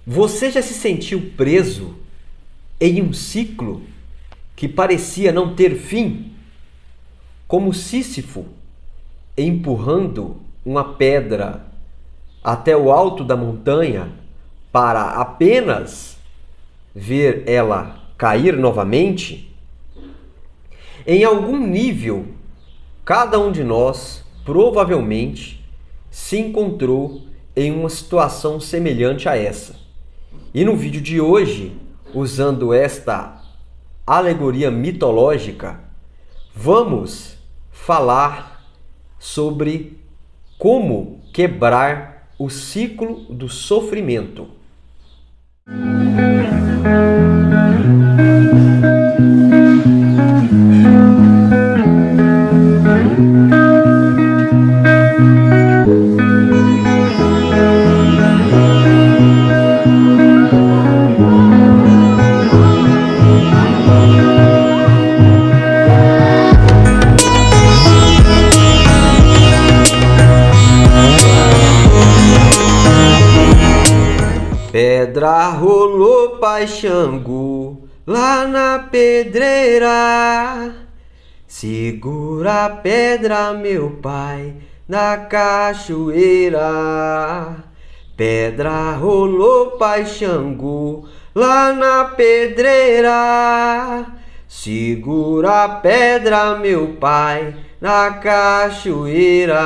Você já se sentiu preso em um ciclo que parecia não ter fim? Como Sísifo empurrando uma pedra até o alto da montanha para apenas ver ela cair novamente? Em algum nível, cada um de nós provavelmente se encontrou em uma situação semelhante a essa. E no vídeo de hoje, usando esta alegoria mitológica, vamos falar sobre como quebrar o ciclo do sofrimento. Pedra rolou, pai Xangu, lá na pedreira. Segura a pedra, meu pai, na cachoeira. Pedra rolou, pai Xangu, lá na pedreira. Segura a pedra, meu pai, na cachoeira.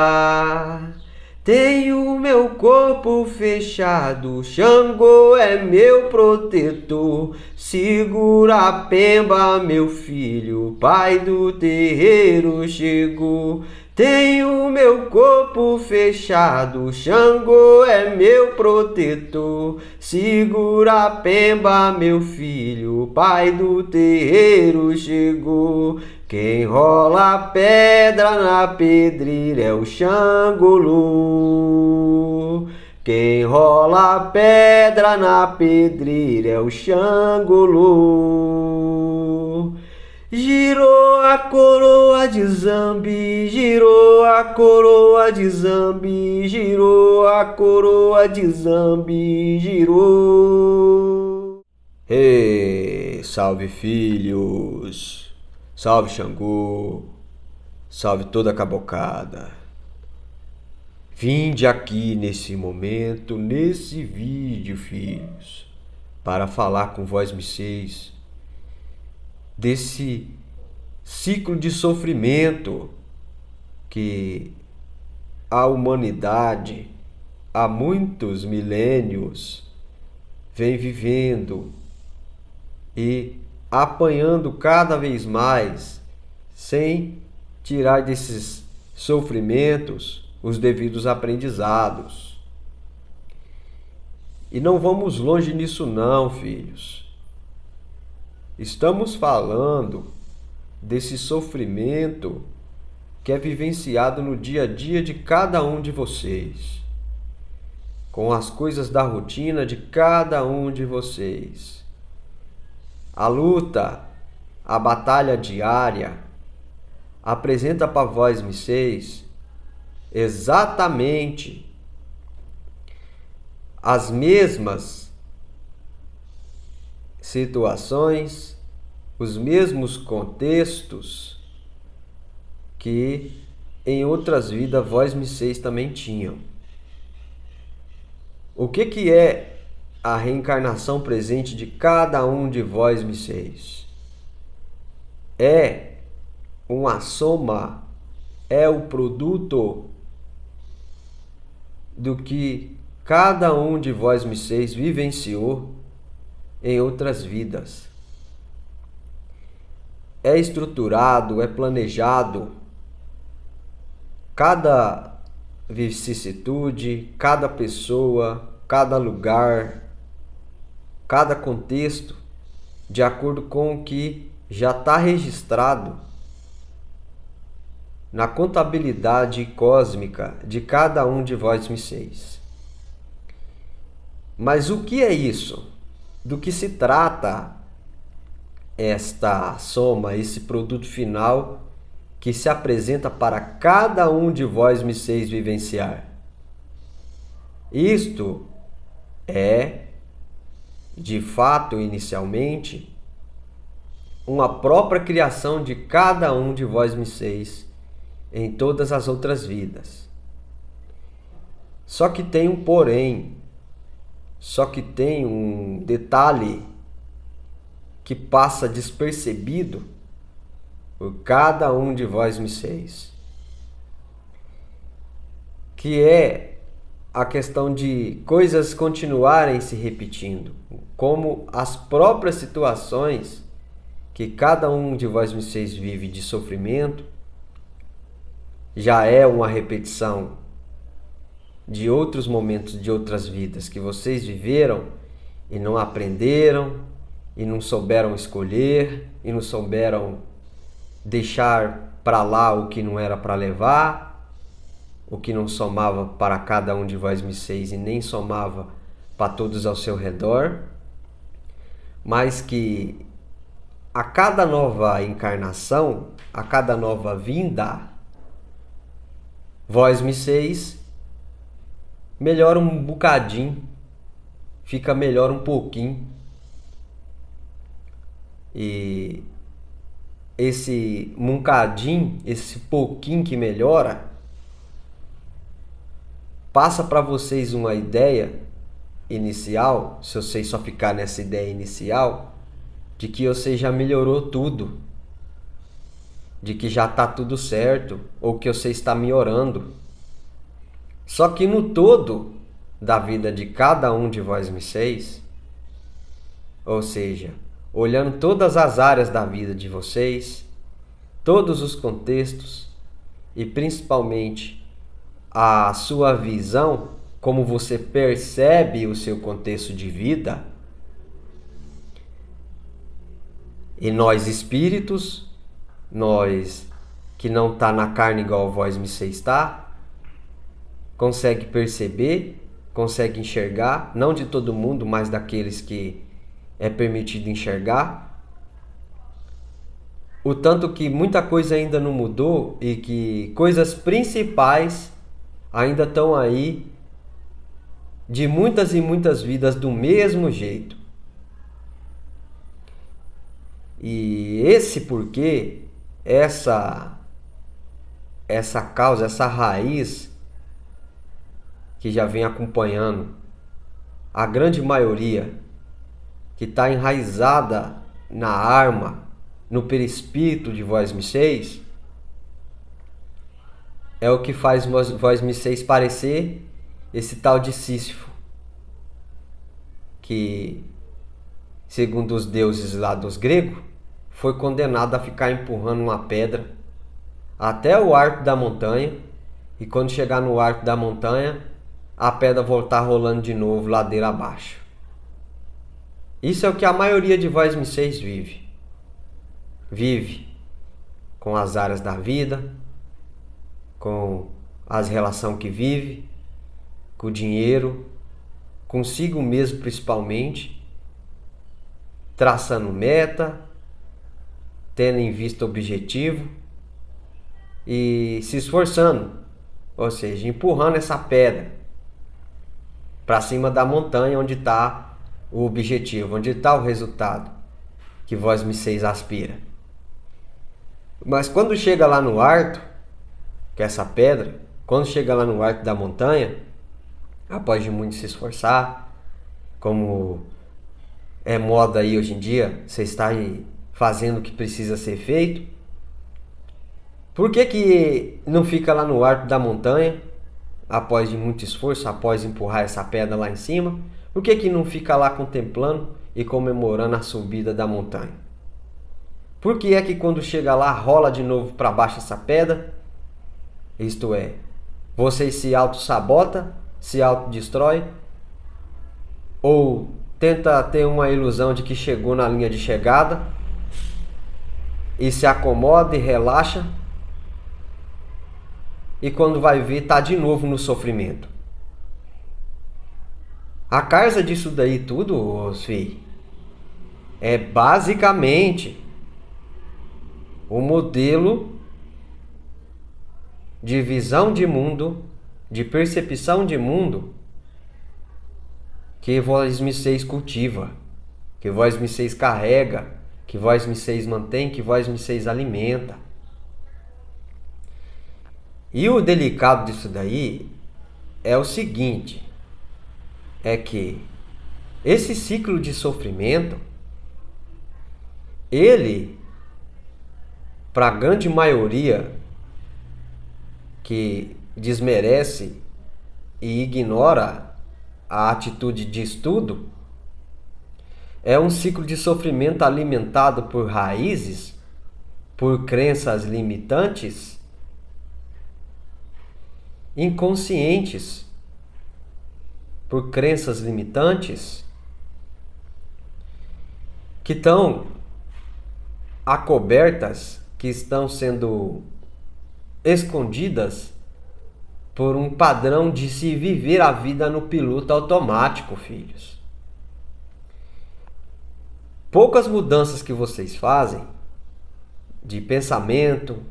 Tenho meu corpo fechado, Xangô é meu protetor. Segura a pemba, meu filho, pai do terreiro chegou. Tenho meu corpo fechado, Xangô é meu protetor. Segura a pemba, meu filho, pai do terreiro chegou. Quem rola pedra na pedreira é o Xangolô. Quem rola pedra na pedreira é o Xangolô. Girou a coroa de Zambi, girou a coroa de Zambi, girou a coroa de Zambi, girou. Ei, salve filhos! Salve Xangô, salve toda a cabocada. Vinde aqui nesse momento, nesse vídeo, filhos, para falar com vós vocês desse ciclo de sofrimento que a humanidade há muitos milênios vem vivendo e apanhando cada vez mais, sem tirar desses sofrimentos os devidos aprendizados. E não vamos longe nisso não, filhos. Estamos falando desse sofrimento que é vivenciado no dia a dia de cada um de vocês, com as coisas da rotina de cada um de vocês. A luta, a batalha diária, apresenta para vós vocês exatamente as mesmas situações, os mesmos contextos que em outras vidas vós vocês também tinham. O que é a reencarnação presente de cada um de vós vocês? É uma soma, é o produto do que cada um de vós vocês vivenciou em outras vidas. É estruturado, é planejado cada vicissitude, cada pessoa, cada lugar, cada contexto, de acordo com o que já está registrado na contabilidade cósmica de cada um de vós vocês. Mas o que é isso? Do que se trata esta soma, esse produto final que se apresenta para cada um de vós vocês vivenciar? Isto é de fato, inicialmente, uma própria criação de cada um de vós misseis em todas as outras vidas. Só que tem um porém, só que tem um detalhe que passa despercebido por cada um de vós misseis, que é a questão de coisas continuarem se repetindo, como as próprias situações que cada um de vós misseis vive de sofrimento já é uma repetição de outros momentos de outras vidas que vocês viveram e não aprenderam, e não souberam escolher, e não souberam deixar para lá o que não era para levar, o que não somava para cada um de vós misseis e nem somava para todos ao seu redor, mas que a cada nova encarnação, a cada nova vinda, vós misseis melhora um bocadinho, fica melhor um pouquinho. E esse bocadinho, esse pouquinho que melhora, passa para vocês uma ideia inicial, se vocês só ficar nessa ideia inicial, de que você já melhorou tudo, de que já está tudo certo, ou que você está melhorando. Só que no todo da vida de cada um de vós misseis, ou seja, olhando todas as áreas da vida de vocês, todos os contextos e principalmente a sua visão, como você percebe o seu contexto de vida, e nós espíritos, nós que não está na carne igual vós misseis está, consegue perceber, consegue enxergar, não de todo mundo, mas daqueles que é permitido enxergar, o tanto que muita coisa ainda não mudou e que coisas principais ainda estão aí de muitas e muitas vidas do mesmo jeito. E esse porquê, essa causa, essa raiz que já vem acompanhando a grande maioria, que está enraizada na alma, no perispírito de vós misseis, é o que faz vós misseis parecer esse tal de Sísifo, que, segundo os deuses lá dos gregos, foi condenado a ficar empurrando uma pedra até o arco da montanha, e quando chegar no arco da montanha, a pedra voltar rolando de novo ladeira abaixo. Isso é o que a maioria de vós misseis vive. Vive com as áreas da vida, com as relações que vive, com o dinheiro, consigo mesmo principalmente, traçando meta, tendo em vista objetivo e se esforçando, ou seja, empurrando essa pedra para cima da montanha onde está o objetivo, onde está o resultado que vós misseis aspira. Mas quando chega lá no alto, que é essa pedra, quando chega lá no alto da montanha, após de muito se esforçar, como é moda aí hoje em dia, você está aí fazendo o que precisa ser feito, por que não fica lá no alto da montanha, após de muito esforço, após empurrar essa pedra lá em cima? Por que não fica lá contemplando e comemorando a subida da montanha? Por que é que quando chega lá rola de novo para baixo essa pedra? Isto é, você se auto-sabota, se autodestrói, ou tenta ter uma ilusão de que chegou na linha de chegada e se acomoda e relaxa, e quando vai ver está de novo no sofrimento. A causa disso daí tudo, filho, é basicamente o modelo de visão de mundo, de percepção de mundo que vós misseis cultiva. que vós me seis carrega, que vós me seis mantém, que vós me seis alimenta. E o delicado disso daí é o seguinte, é que esse ciclo de sofrimento, ele, para a grande maioria que desmerece e ignora a atitude de estudo, é um ciclo de sofrimento alimentado por raízes, por crenças limitantes, inconscientes, por crenças limitantes que estão acobertas, que estão sendo escondidas por um padrão de se viver a vida no piloto automático, filhos. Poucas mudanças que vocês fazem de pensamento,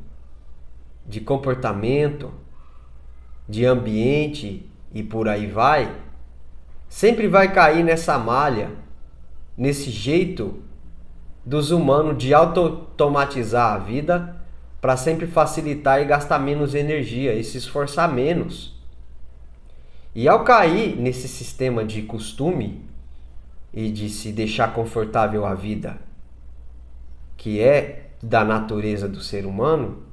de comportamento, de ambiente e por aí vai, sempre vai cair nessa malha, nesse jeito dos humanos de automatizar a vida para sempre facilitar e gastar menos energia e se esforçar menos. E ao cair nesse sistema de costume e de se deixar confortável a vida, que é da natureza do ser humano,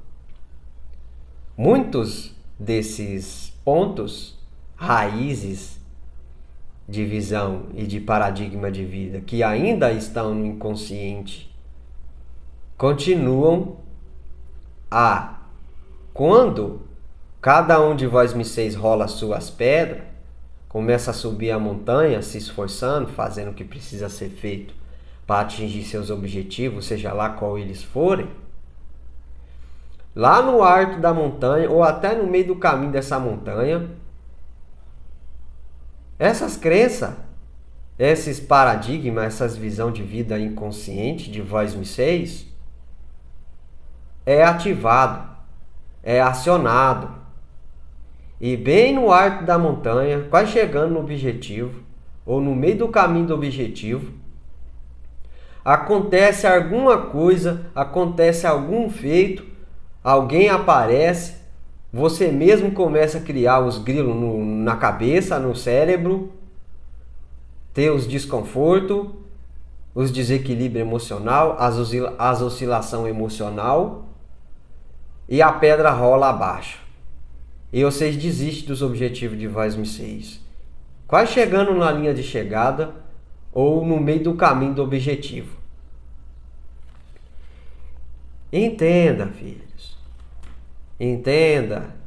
muitos desses pontos, raízes de visão e de paradigma de vida que ainda estão no inconsciente, continuam a, quando cada um de vós me seis rola suas pedras, começa a subir a montanha, se esforçando, fazendo o que precisa ser feito para atingir seus objetivos, seja lá qual eles forem, lá no alto da montanha ou até no meio do caminho dessa montanha, essas crenças, esses paradigmas, essas visões de vida inconsciente de vós me seis, é ativado, é acionado. E bem no alto da montanha, quase chegando no objetivo, ou no meio do caminho do objetivo, acontece alguma coisa, acontece algum feito, alguém aparece, você mesmo começa a criar os grilos na cabeça, no cérebro, ter os desconfortos, os desequilíbrios emocional, as oscilações emocional, e a pedra rola abaixo. E vocês desistem dos objetivos de vós me seis, quase chegando na linha de chegada ou no meio do caminho do objetivo. Entenda, filhos. Entenda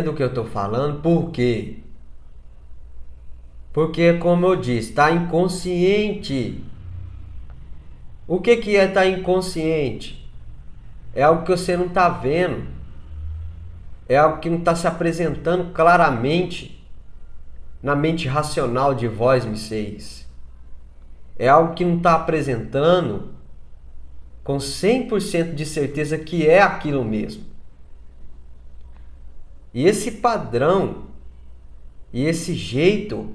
o que eu estou falando. Por quê? Porque, como eu disse, está inconsciente. O que é estar inconsciente? É algo que você não está vendo. É algo que não está se apresentando claramente na mente racional de vós me seis. É algo que não está apresentando com 100% de certeza que é aquilo mesmo. E esse padrão e esse jeito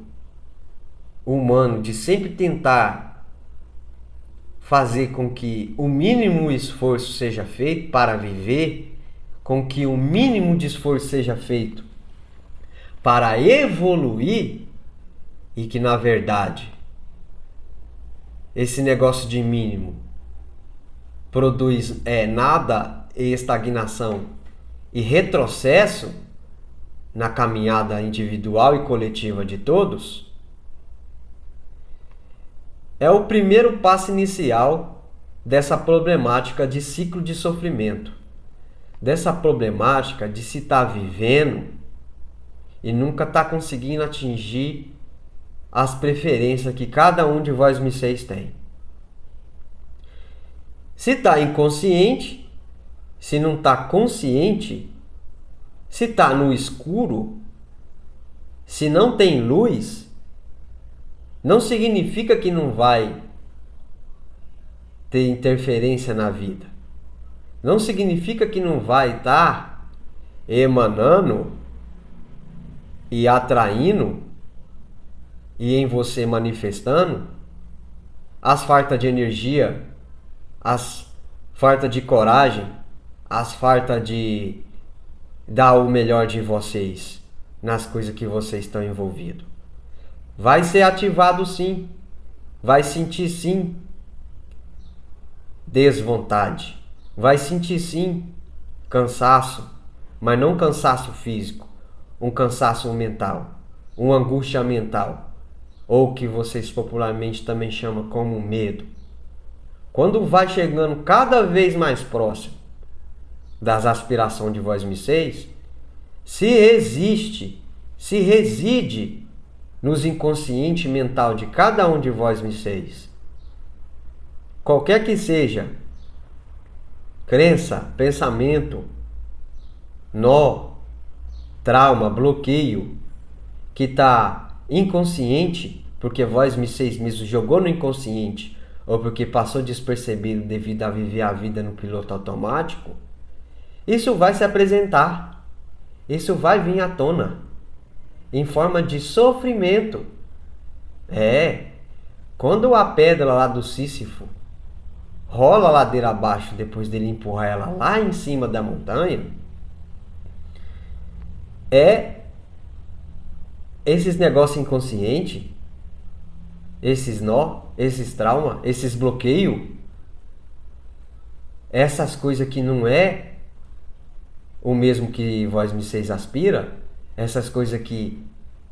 humano de sempre tentar fazer com que o mínimo esforço seja feito para viver, com que o mínimo de esforço seja feito para evoluir, e que na verdade esse negócio de mínimo produz nada e estagnação e retrocesso na caminhada individual e coletiva de todos, é o primeiro passo inicial dessa problemática de ciclo de sofrimento, dessa problemática de se estar vivendo e nunca estar conseguindo atingir as preferências que cada um de vós me seis tem. Se está inconsciente, se não está consciente, se está no escuro, se não tem luz, não significa que não vai ter interferência na vida. Não significa que não vai estar emanando e atraindo e em você manifestando as fartas de energia, as fartas de coragem, as fartas de dar o melhor de vocês nas coisas que vocês estão envolvidos. Vai ser ativado sim, vai sentir sim desvontade, vai sentir sim cansaço, mas não cansaço físico, um cansaço mental, uma angústia mental, ou que vocês popularmente também chamam como medo. Quando vai chegando cada vez mais próximo das aspirações de vós misseis, se reside nos inconsciente mental de cada um de vós misseis, qualquer que seja crença, pensamento, nó, trauma, bloqueio que está inconsciente, porque vós misseis mesmo jogou no inconsciente ou porque passou despercebido devido a viver a vida no piloto automático, isso vai se apresentar, isso vai vir à tona em forma de sofrimento. Quando a pedra lá do Sísifo rola a ladeira abaixo depois dele empurrar ela lá em cima da montanha, esses negócios inconscientes, esses nó, esses traumas, esses bloqueios, essas coisas que não é o mesmo que vós misseis aspira, essas coisas que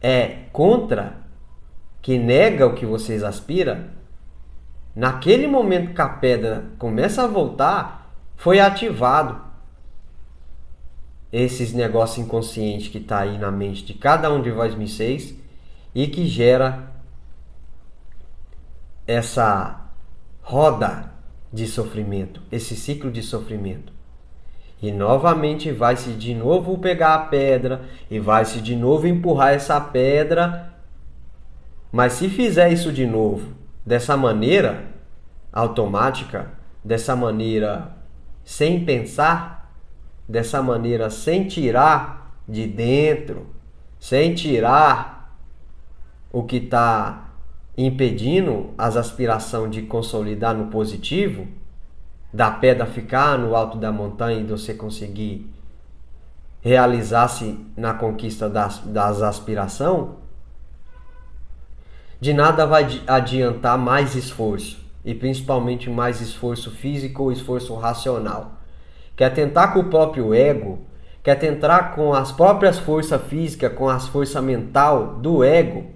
é contra, que nega o que vocês aspiram, naquele momento que a pedra começa a voltar, foi ativado esses negócios inconscientes que está aí na mente de cada um de vós misseis e que gera essa roda de sofrimento, esse ciclo de sofrimento. E novamente vai-se de novo pegar a pedra e vai-se de novo empurrar essa pedra. Mas se fizer isso de novo, dessa maneira automática, dessa maneira sem pensar, dessa maneira sem tirar de dentro, sem tirar o que está impedindo as aspirações de consolidar no positivo, da pedra ficar no alto da montanha e você conseguir realizar-se na conquista das aspirações, de nada vai adiantar mais esforço, e principalmente mais esforço físico ou esforço racional. Quer tentar com o próprio ego, quer tentar com as próprias forças físicas, com as forças mental do ego,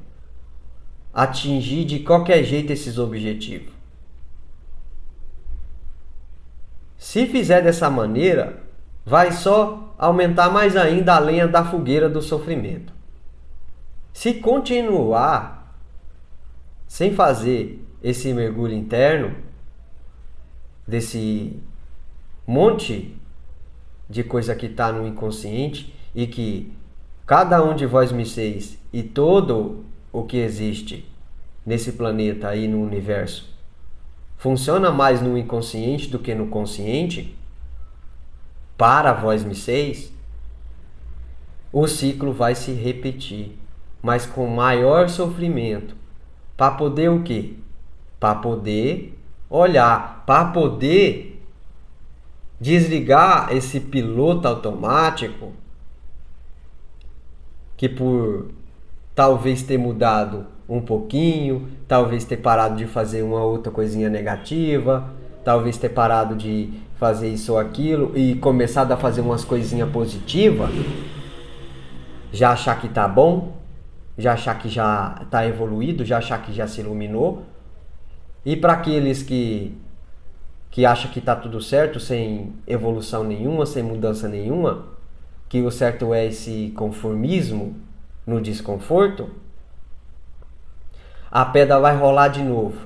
atingir de qualquer jeito esses objetivos. Se fizer dessa maneira, vai só aumentar mais ainda a lenha da fogueira do sofrimento. Se continuar sem fazer esse mergulho interno, desse monte de coisa que está no inconsciente e que cada um de vós misseis e todo o que existe nesse planeta aí no universo funciona mais no inconsciente do que no consciente, para vós misseis, o ciclo vai se repetir, mas com maior sofrimento. Para poder o quê? Para poder olhar, para poder desligar esse piloto automático que por talvez ter mudado um pouquinho, talvez ter parado de fazer uma outra coisinha negativa, talvez ter parado de fazer isso ou aquilo e começado a fazer umas coisinhas positivas, já achar que tá bom, já achar que já tá evoluído, já achar que já se iluminou. E para aqueles que acham que tá tudo certo, sem evolução nenhuma, sem mudança nenhuma, que o certo é esse conformismo no desconforto, a pedra vai rolar de novo.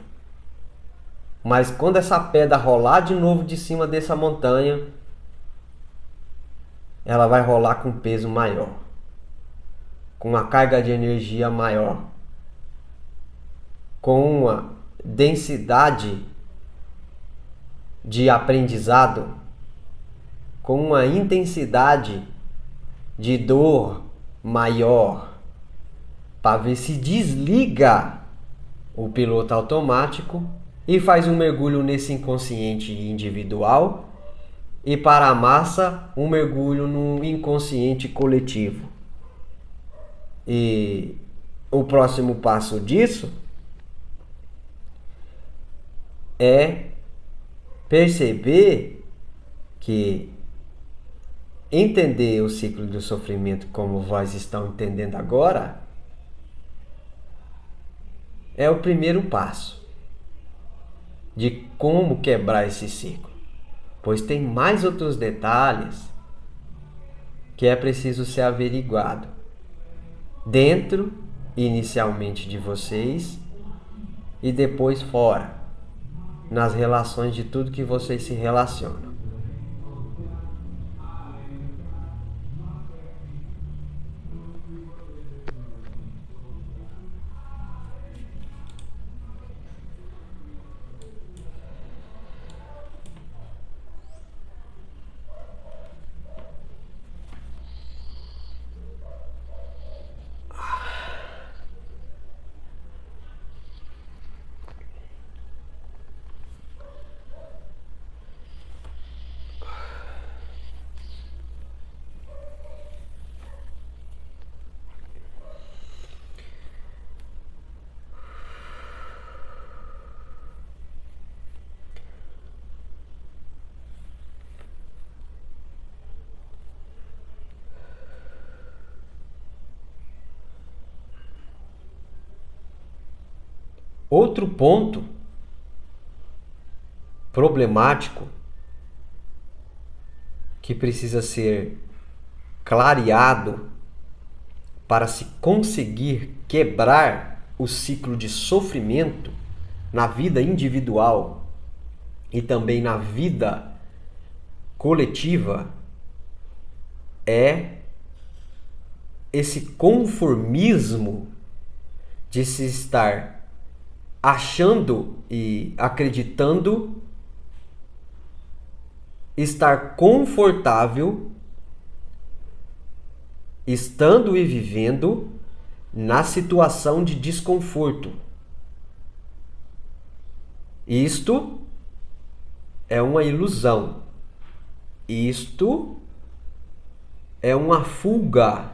Mas quando essa pedra rolar de novo de cima dessa montanha, ela vai rolar com peso maior, com uma carga de energia maior, com uma densidade de aprendizado, com uma intensidade de dor maior, para ver se desliga o piloto automático e faz um mergulho nesse inconsciente individual, e para a massa, um mergulho no inconsciente coletivo. E o próximo passo disso é perceber que entender o ciclo do sofrimento como vós estão entendendo agora é o primeiro passo de como quebrar esse ciclo, pois tem mais outros detalhes que é preciso ser averiguado dentro, inicialmente, de vocês e depois fora, nas relações de tudo que vocês se relacionam. Outro ponto problemático que precisa ser clareado para se conseguir quebrar o ciclo de sofrimento na vida individual e também na vida coletiva é esse conformismo de se estar achando e acreditando estar confortável, estando e vivendo na situação de desconforto. Isto é uma ilusão. Isto é uma fuga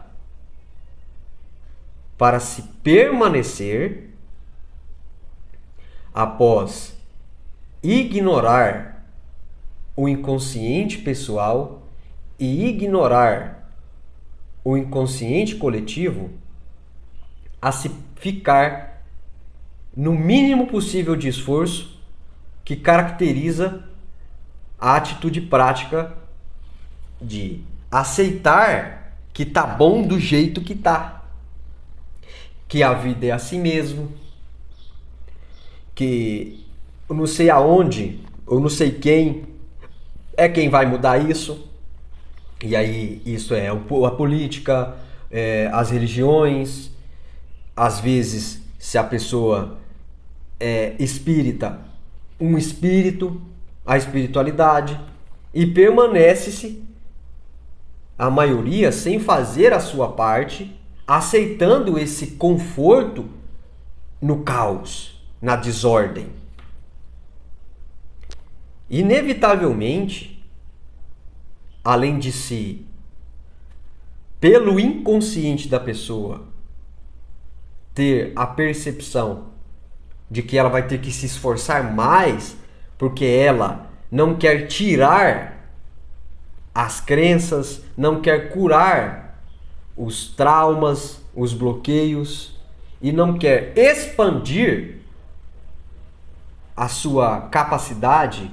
para se permanecer após ignorar o inconsciente pessoal e ignorar o inconsciente coletivo, a se ficar no mínimo possível de esforço que caracteriza a atitude prática de aceitar que tá bom do jeito que tá, que a vida é assim mesmo, que eu não sei aonde, eu não sei quem é quem vai mudar isso. E aí isso é a política, as religiões, às vezes se a pessoa é espírita, um espírito, a espiritualidade, e permanece-se a maioria sem fazer a sua parte, aceitando esse conforto no caos, na desordem. Inevitavelmente, além de si, pelo inconsciente da pessoa, ter a percepção de que ela vai ter que se esforçar mais porque ela não quer tirar as crenças, não quer curar os traumas, os bloqueios e não quer expandir a sua capacidade,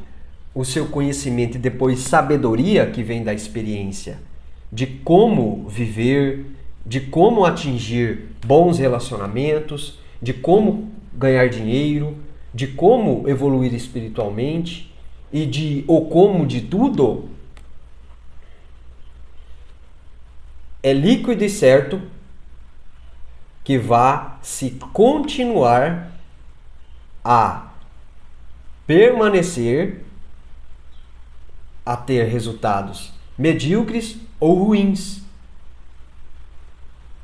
o seu conhecimento e depois sabedoria que vem da experiência de como viver, de como atingir bons relacionamentos, de como ganhar dinheiro, de como evoluir espiritualmente e de o como de tudo, é líquido e certo que vá se continuar a permanecer a ter resultados medíocres ou ruins.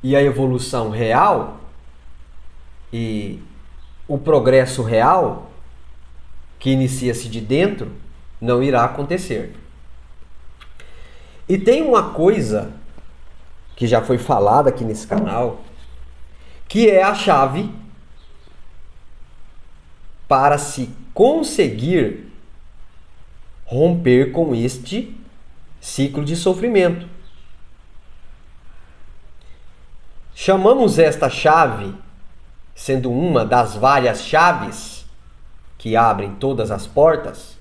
E a evolução real e o progresso real que inicia-se de dentro, não irá acontecer. E tem uma coisa que já foi falada aqui nesse canal, que é a chave para se conseguir romper com este ciclo de sofrimento. Chamamos esta chave, sendo uma das várias chaves que abrem todas as portas,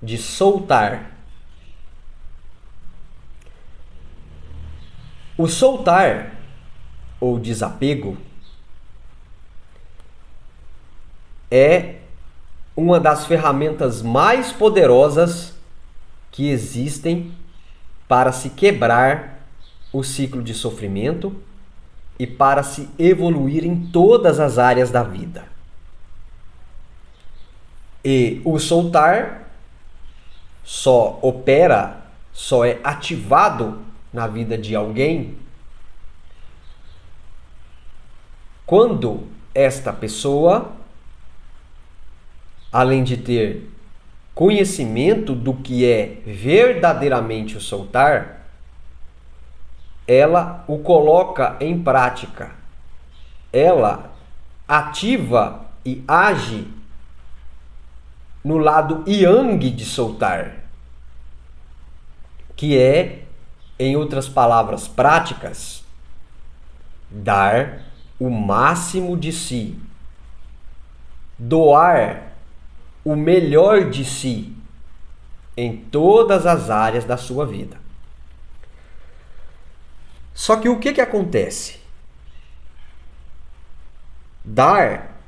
de soltar. O soltar, ou desapego, é uma das ferramentas mais poderosas que existem para se quebrar o ciclo de sofrimento e para se evoluir em todas as áreas da vida. E o soltar só opera, só é ativado na vida de alguém quando esta pessoa, além de ter conhecimento do que é verdadeiramente o soltar, ela o coloca em prática. Ela ativa e age no lado yang de soltar, que é, em outras palavras práticas, dar o máximo de si, doar o melhor de si em todas as áreas da sua vida. Só que o que acontece? Dar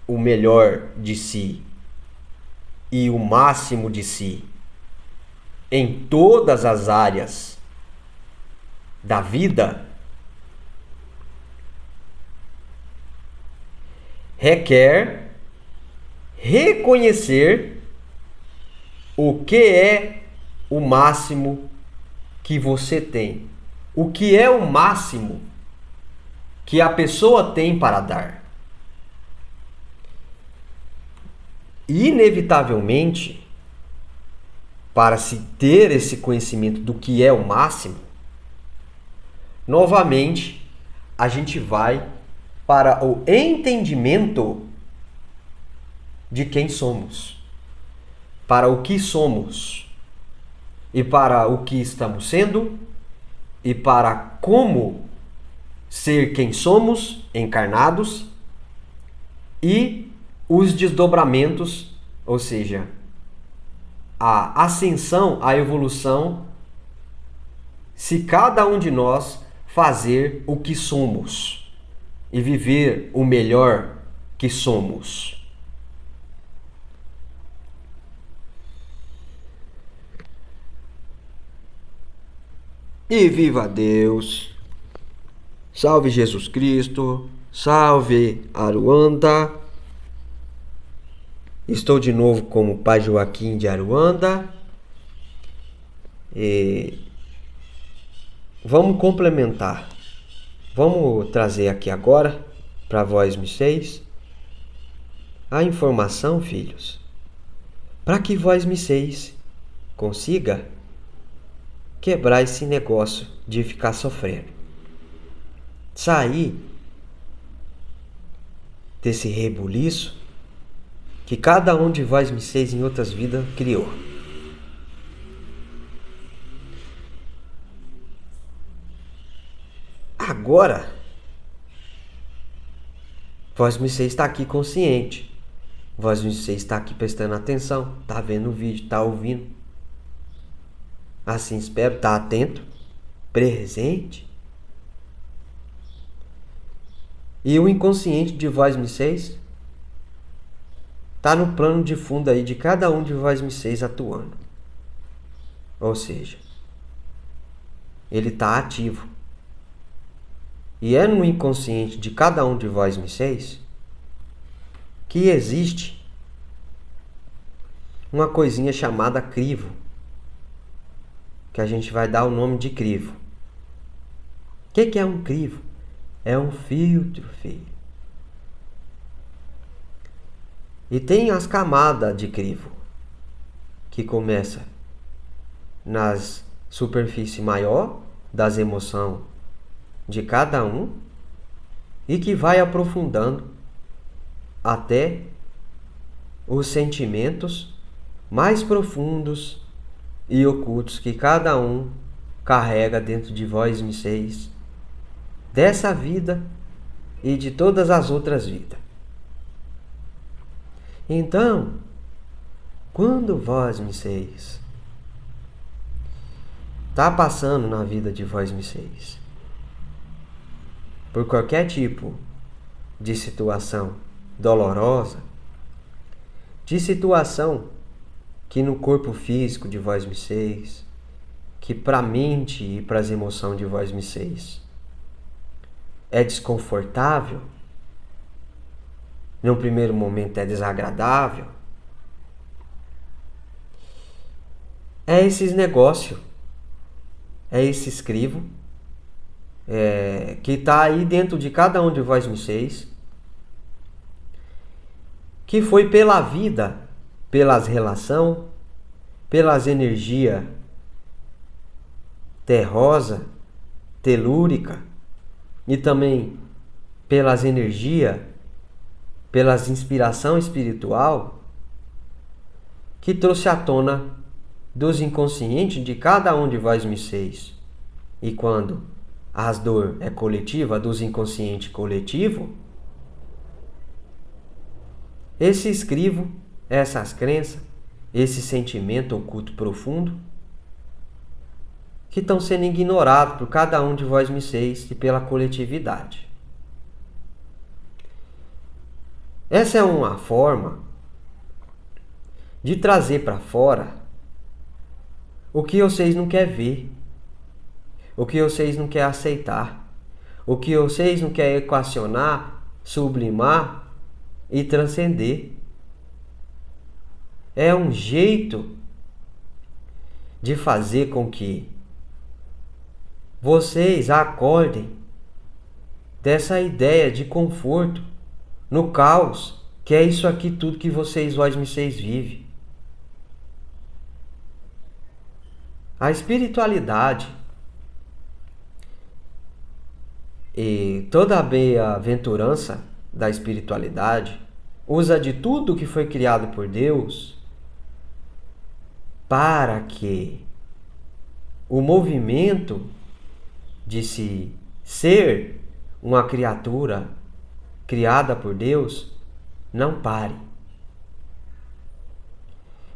o melhor de si e o máximo de si em todas as áreas da vida requer reconhecer o que é o máximo que você tem. O que é o máximo que a pessoa tem para dar. Inevitavelmente, para se ter esse conhecimento do que é o máximo, novamente a gente vai para o entendimento de quem somos, para o que somos e para o que estamos sendo e para como ser quem somos encarnados e os desdobramentos, ou seja, a ascensão, a evolução, se cada um de nós fazer o que somos e viver o melhor que somos. E viva Deus! Salve Jesus Cristo! Salve Aruanda! Estou de novo como o Pai Joaquim de Aruanda. E vamos complementar. Vamos trazer aqui agora para vós, misseis, a informação, filhos, para que vós, misseis, consiga quebrar esse negócio de ficar sofrendo. Sair desse rebuliço que cada um de vós, misseis, em outras vidas criou. Agora, vós, misseis, está aqui consciente. Vós, misseis, está aqui prestando atenção, está vendo o vídeo, está ouvindo. Assim espero, está atento, presente. E o inconsciente de vós, misseis, está no plano de fundo aí de cada um de vós, misseis, atuando. Ou seja, ele está ativo. E é no inconsciente de cada um de vós, misseis, que existe uma coisinha chamada crivo, que a gente vai dar o nome de crivo. O que é um crivo? É um filtro, filho. E tem as camadas de crivo, que começa nas superfície maior das emoções de cada um e que vai aprofundando até os sentimentos mais profundos e ocultos que cada um carrega dentro de vós misseis, dessa vida e de todas as outras vidas. Então, quando vós misseis está passando na vida de vós misseis por qualquer tipo de situação dolorosa, de situação que no corpo físico de vós misseis, que para a mente e para as emoções de vós misseis é desconfortável, no primeiro momento é desagradável, é esses negócios, é esse escrivo que está aí dentro de cada um de vós misseis, que foi pela vida, pelas relações, pelas energias terrosa, telúrica e também pelas energias, pelas inspiração espiritual, que trouxe à tona dos inconscientes de cada um de vós misseis. E quando as dor é coletiva, dos inconscientes coletivo, esse escrivo, essas crenças, esse sentimento oculto profundo, que estão sendo ignorados por cada um de vós misseis e pela coletividade. Essa é uma forma de trazer para fora o que vocês não querem ver, o que vocês não querem aceitar, o que vocês não querem equacionar, sublimar e transcender. É um jeito de fazer com que vocês acordem dessa ideia de conforto no caos, que é isso aqui tudo que vós misseis vivem. A espiritualidade e toda a bem-aventurança da espiritualidade usa de tudo que foi criado por Deus para que o movimento de se ser uma criatura criada por Deus não pare.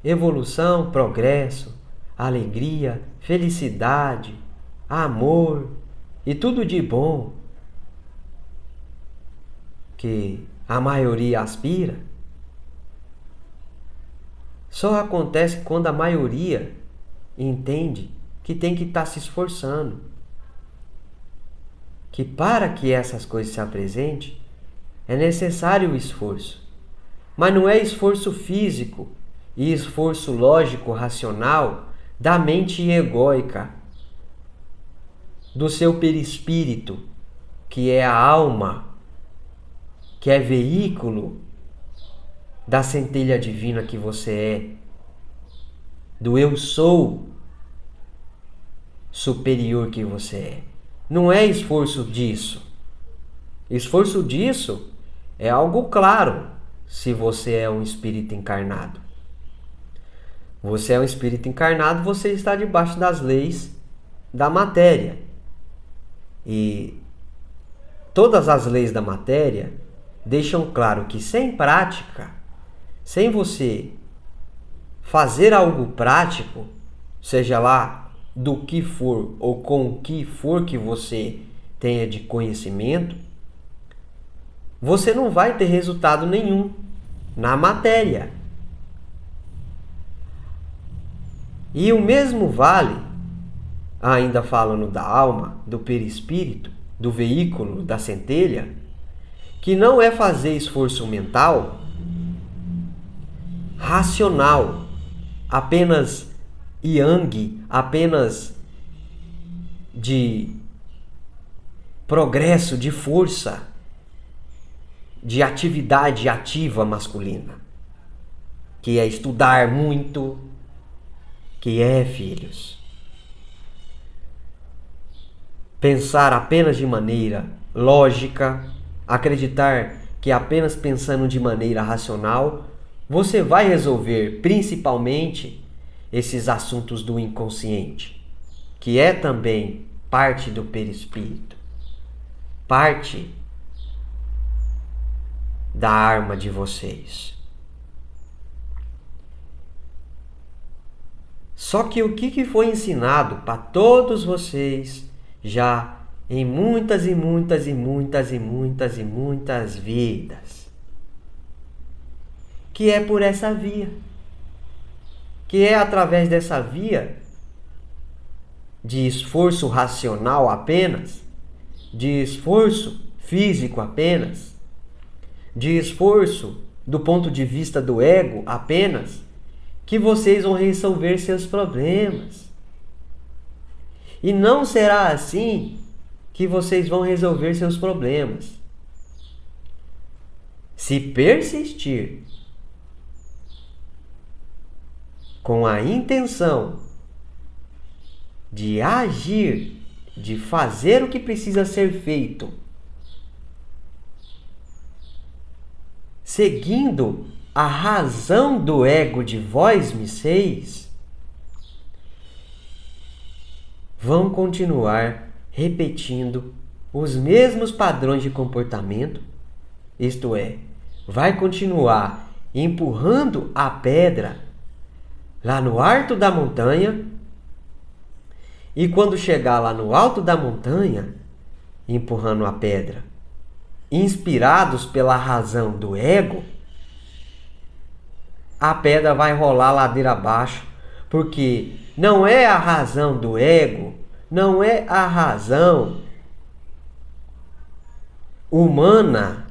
Evolução, progresso, alegria, felicidade, amor e tudo de bom que a maioria aspira, só acontece quando a maioria entende que tem que estar se esforçando. Que para que essas coisas se apresentem, é necessário o esforço. Mas não é esforço físico e esforço lógico, racional, da mente egóica, do seu perispírito, que é a alma, que é veículo da centelha divina que você é, do eu sou superior que você é. Não é esforço disso. Esforço disso é algo claro se você é um espírito encarnado. Você é um espírito encarnado, você está debaixo das leis da matéria. E todas as leis da matéria deixam claro que sem prática, sem você fazer algo prático, seja lá do que for ou com o que for que você tenha de conhecimento, você não vai ter resultado nenhum na matéria. E o mesmo vale, ainda falando da alma, do perispírito, do veículo, da centelha, que não é fazer esforço mental racional, apenas yang, apenas de progresso, de força, de atividade ativa masculina. que é estudar muito, que é, filhos, pensar apenas de maneira lógica, acreditar que apenas pensando de maneira racional, você vai resolver principalmente esses assuntos do inconsciente, que é também parte do perispírito, parte da arma de vocês. Só que o que foi ensinado para todos vocês já em muitas e muitas e muitas e muitas e muitas vidas, que é por essa via, que é através dessa via de esforço racional apenas, de esforço físico apenas, de esforço do ponto de vista do ego apenas, que vocês vão resolver seus problemas. E não será assim que vocês vão resolver seus problemas. Se persistir com a intenção de agir, de fazer o que precisa ser feito, seguindo a razão do ego de vós me seis, vão continuar repetindo os mesmos padrões de comportamento, isto é, vai continuar empurrando a pedra lá no alto da montanha, e quando chegar lá no alto da montanha, empurrando a pedra, inspirados pela razão do ego, a pedra vai rolar ladeira abaixo, porque não é a razão do ego, não é a razão humana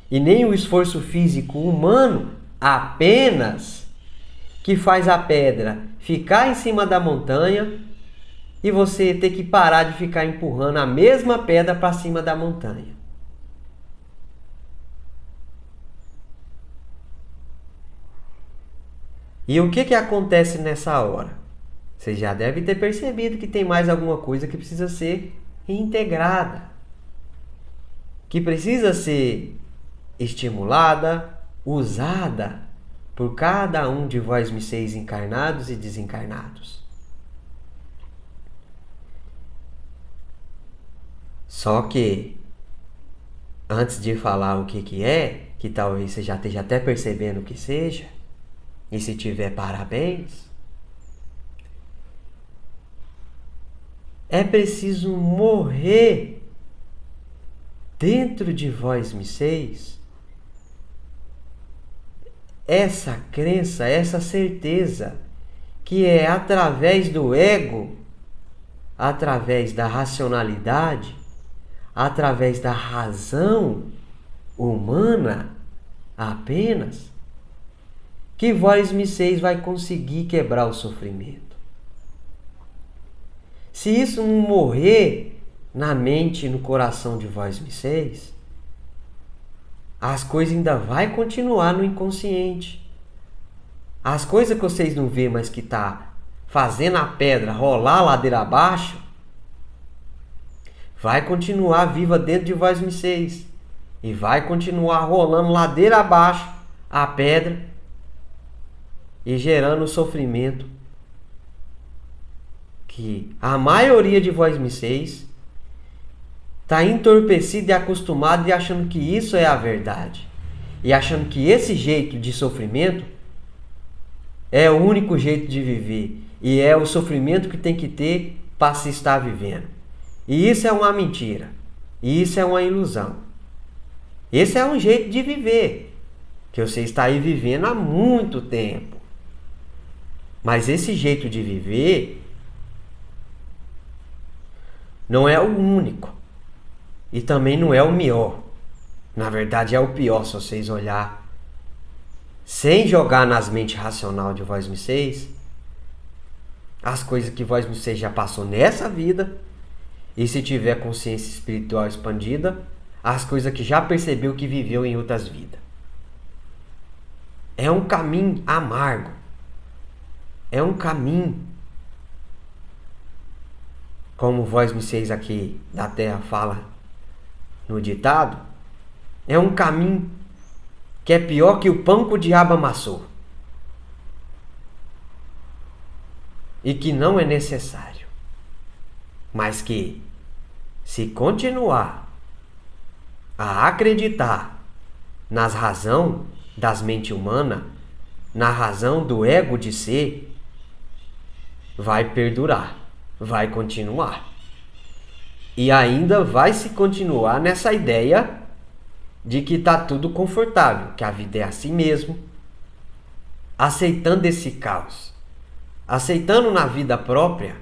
e nem o esforço físico humano apenas que faz a pedra ficar em cima da montanha e você ter que parar de ficar empurrando a mesma pedra para cima da montanha. E o que acontece nessa hora? Você já deve ter percebido que tem mais alguma coisa que precisa ser integrada, que precisa ser estimulada, usada por cada um de vós me seis encarnados e desencarnados. Só que, antes de falar o que é, que talvez você já esteja até percebendo que seja, e se tiver, parabéns, é preciso morrer dentro de vós me seis essa crença, essa certeza que é através do ego, através da racionalidade, através da razão humana apenas, que vós me seis vai conseguir quebrar o sofrimento. Se isso não morrer na mente e no coração de vós me seis, as coisas ainda vai continuar no inconsciente. As coisas que vocês não vê, mas que tá fazendo a pedra rolar a ladeira abaixo, vai continuar viva dentro de vós me seis e vai continuar rolando ladeira abaixo a pedra e gerando o sofrimento que a maioria de vós me seis está entorpecido e acostumado e achando que isso é a verdade. E achando que esse jeito de sofrimento é o único jeito de viver. E é o sofrimento que tem que ter para se estar vivendo. E isso é uma mentira. E isso é uma ilusão. Esse é um jeito de viver que você está aí vivendo há muito tempo. Mas esse jeito de viver não é o único. E também não é o melhor. Na verdade é o pior, se vocês olhar sem jogar nas mentes racional de vós me seis as coisas que vós me seis já passou nessa vida, e se tiver consciência espiritual expandida, as coisas que já percebeu que viveu em outras vidas. É um caminho amargo. É um caminho, como vós me seis aqui da terra fala no ditado, é um caminho que é pior que o pão que o diabo amassou. E que não é necessário. Mas que, se continuar a acreditar nas razão das mentes humanas, na razão do ego de ser, vai perdurar, vai continuar. E ainda vai se continuar nessa ideia de que está tudo confortável, que a vida é assim mesmo, aceitando esse caos, aceitando na vida própria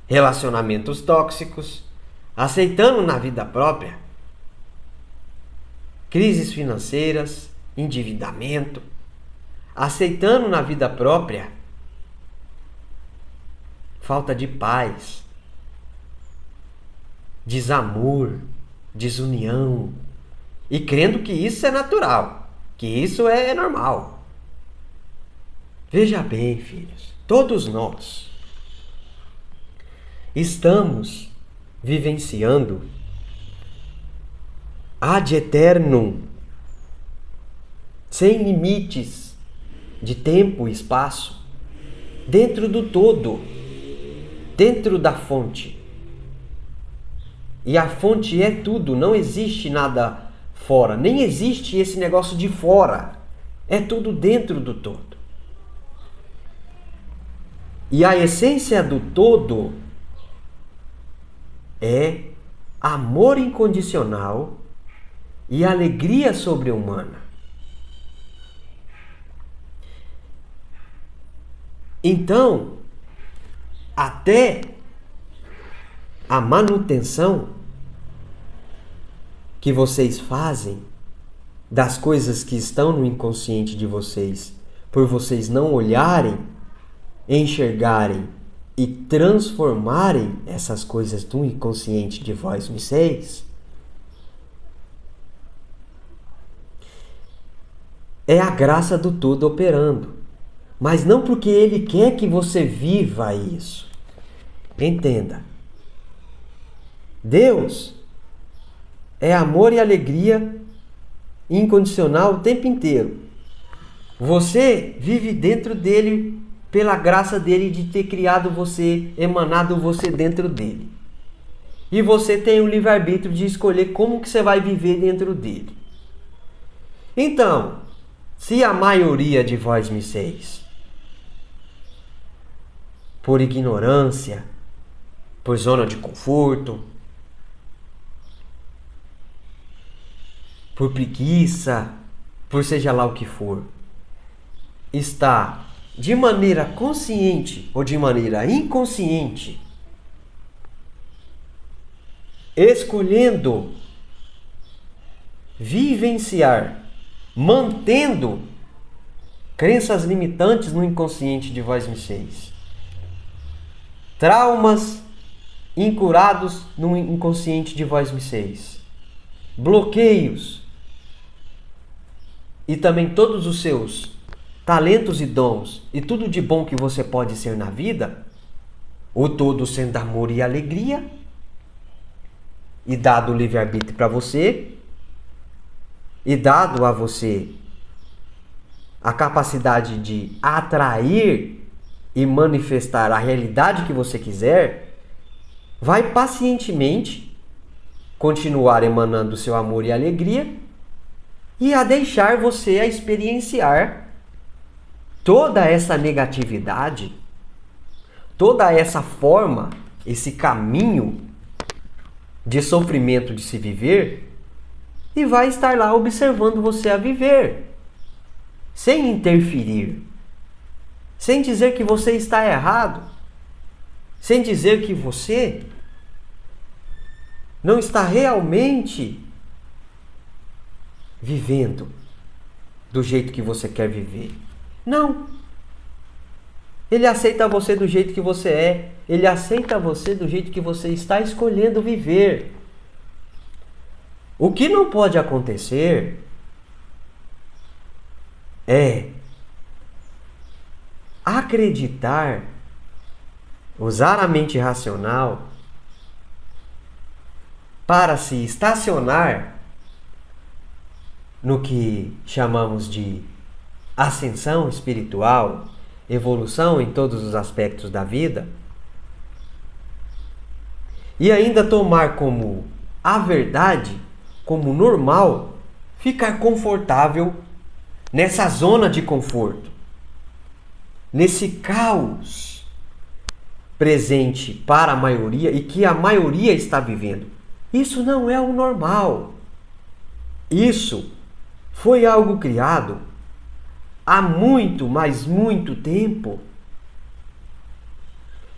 relacionamentos tóxicos, aceitando na vida própria crises financeiras, endividamento, aceitando na vida própria falta de paz, desamor, desunião, e crendo que isso é natural, que isso é normal. Veja bem, filhos, todos nós estamos vivenciando ad eternum, sem limites de tempo e espaço, dentro do todo, dentro da fonte. E a fonte é tudo, não existe nada fora, nem existe esse negócio de fora, é tudo dentro do todo. E a essência do todo é amor incondicional e alegria sobre-humana. Então, até a manutenção que vocês fazem das coisas que estão no inconsciente de vocês, por vocês não olharem, enxergarem e transformarem essas coisas do inconsciente de vós vocês, é a graça do todo operando. Mas não porque Ele quer que você viva isso. Entenda. Deus é amor e alegria incondicional o tempo inteiro. Você vive dentro dele pela graça dele de ter criado você, emanado você dentro dele. E você tem o livre-arbítrio de escolher como que você vai viver dentro dele. Então, se a maioria de vós me seis, por ignorância, por zona de conforto, por preguiça, por seja lá o que for, está de maneira consciente ou de maneira inconsciente escolhendo vivenciar, mantendo crenças limitantes no inconsciente de vós vocês, traumas incurados no inconsciente de vós vocês, bloqueios e também todos os seus talentos e dons e tudo de bom que você pode ser na vida, o todo sendo amor e alegria, e dado o livre-arbítrio para você, e dado a você a capacidade de atrair e manifestar a realidade que você quiser, vai pacientemente continuar emanando seu amor e alegria e a deixar você a experienciar toda essa negatividade, toda essa forma, esse caminho de sofrimento de se viver, e vai estar lá observando você a viver, sem interferir, sem dizer que você está errado, sem dizer que você não está realmente vivendo do jeito que você quer viver. Não. Ele aceita você do jeito que você é. Ele aceita você do jeito que você está escolhendo viver. O que não pode acontecer é acreditar, usar a mente racional para se estacionar no que chamamos de ascensão espiritual, evolução em todos os aspectos da vida, e ainda tomar como a verdade, como normal, ficar confortável nessa zona de conforto, nesse caos presente para a maioria e que a maioria está vivendo. Isso não é o normal. Isso foi algo criado há muito, mas muito tempo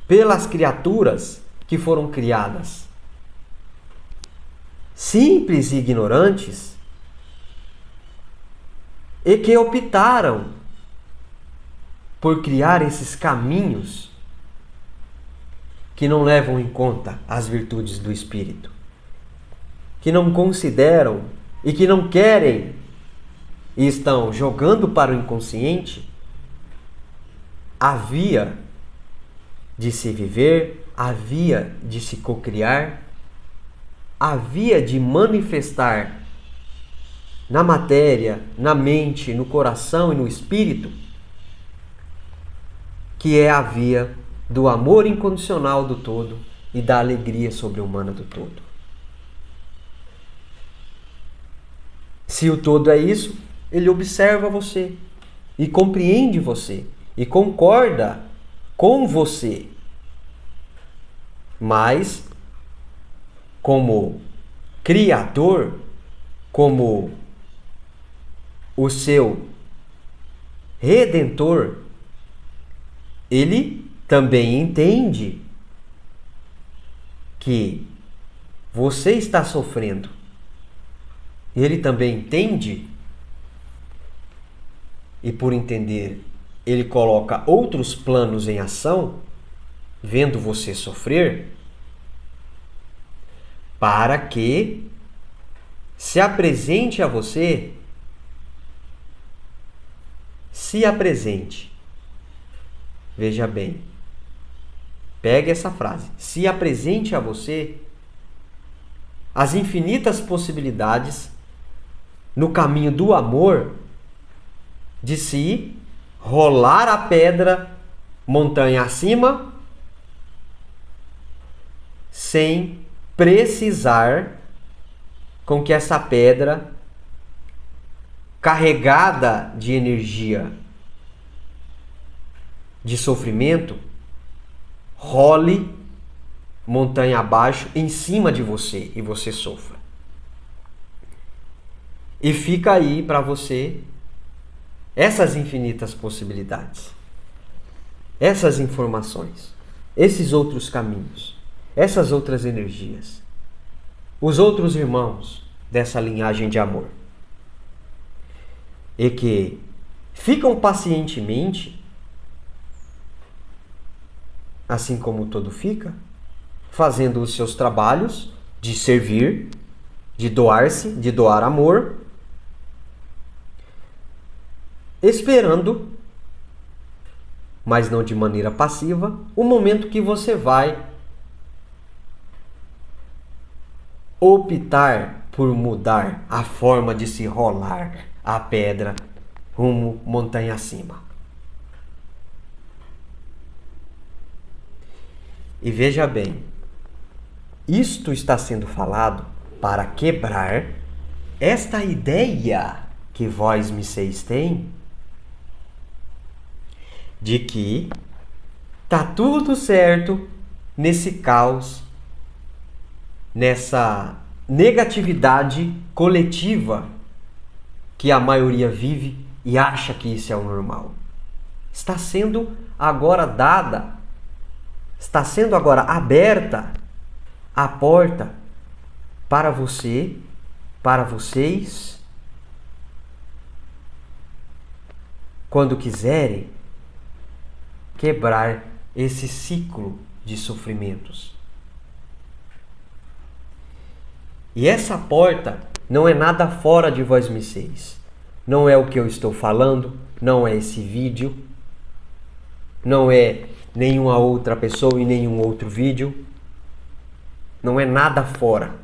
pelas criaturas que foram criadas simples e ignorantes e que optaram por criar esses caminhos que não levam em conta as virtudes do espírito, que não consideram e que não querem e estão jogando para o inconsciente a via de se viver, a via de se cocriar, a via de manifestar na matéria, na mente, no coração e no espírito, que é a via do amor incondicional do todo e da alegria sobre-humana do todo. Se o todo é isso, ele observa você e compreende você e concorda com você. Mas, como Criador, como o seu Redentor, ele também entende que você está sofrendo. Ele também entende, e por entender, ele coloca outros planos em ação, vendo você sofrer, para que se apresente a você, se apresente. Veja bem, pegue essa frase, se apresente a você as infinitas possibilidades no caminho do amor de se rolar a pedra montanha acima sem precisar com que essa pedra carregada de energia de sofrimento role montanha abaixo em cima de você e você sofra. E fica aí para você essas infinitas possibilidades, essas informações, esses outros caminhos, essas outras energias, os outros irmãos dessa linhagem de amor. E que ficam pacientemente, assim como o todo fica, fazendo os seus trabalhos de servir, de doar-se, de doar amor, esperando, mas não de maneira passiva, o momento que você vai optar por mudar a forma de se rolar a pedra rumo montanha acima. E veja bem, isto está sendo falado para quebrar esta ideia que vós, mísseis, tem de que tá tudo certo nesse caos, nessa negatividade coletiva que a maioria vive e acha que isso é o normal. Está sendo agora dada, está sendo agora aberta a porta para você, para vocês, quando quiserem quebrar esse ciclo de sofrimentos. E essa porta não é nada fora de vós, mísseis. Não é o que eu estou falando, não é esse vídeo. não é nenhuma outra pessoa e nenhum outro vídeo, não é nada fora.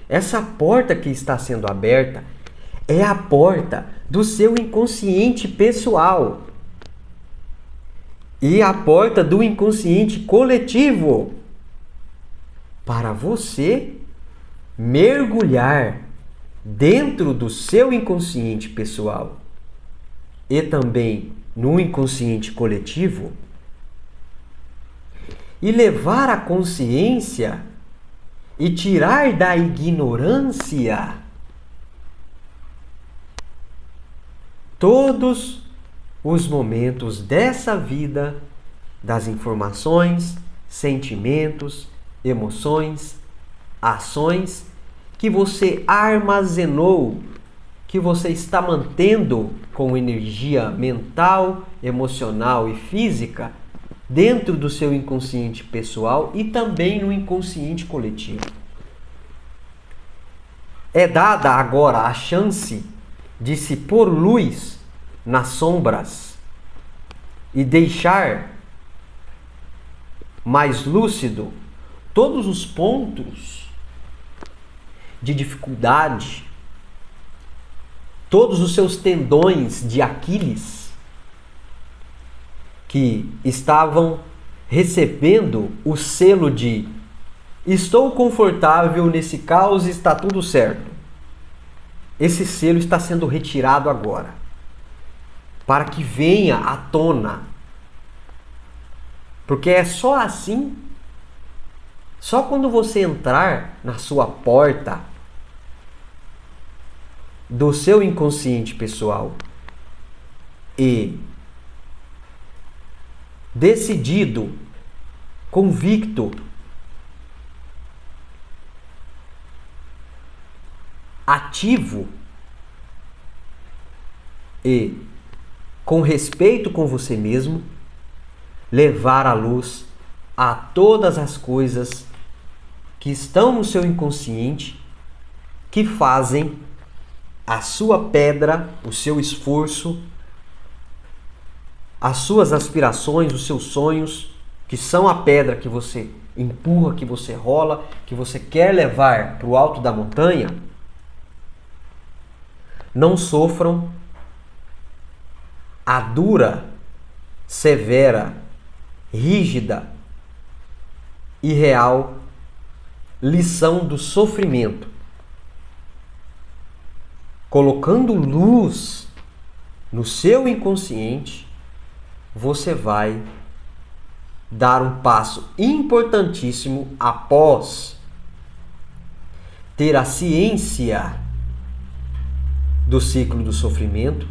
Essa porta que está sendo aberta é a porta do seu inconsciente pessoal e a porta do inconsciente coletivo para você mergulhar dentro do seu inconsciente pessoal e também no inconsciente coletivo e levar a consciência e tirar da ignorância todos os momentos dessa vida, das informações, sentimentos, emoções, ações que você armazenou, que você está mantendo com energia mental, emocional e física dentro do seu inconsciente pessoal e também no inconsciente coletivo. É dada agora a chance de se pôr luz nas sombras e deixar mais lúcido todos os pontos de dificuldade, todos os seus tendões de Aquiles que estavam recebendo o selo de estou confortável nesse caos e está tudo certo. Esse selo está sendo retirado agora, para que venha à tona. Porque é só assim, só quando você entrar na sua porta do seu inconsciente pessoal e decidido, convicto, ativo e com respeito com você mesmo, levar à luz a todas as coisas que estão no seu inconsciente, que fazem a sua pedra, o seu esforço, as suas aspirações, os seus sonhos, que são a pedra que você empurra, que você rola, que você quer levar para o alto da montanha, não sofram a dura, severa, rígida e real lição do sofrimento. Colocando luz no seu inconsciente, você vai dar um passo importantíssimo após ter a ciência do ciclo do sofrimento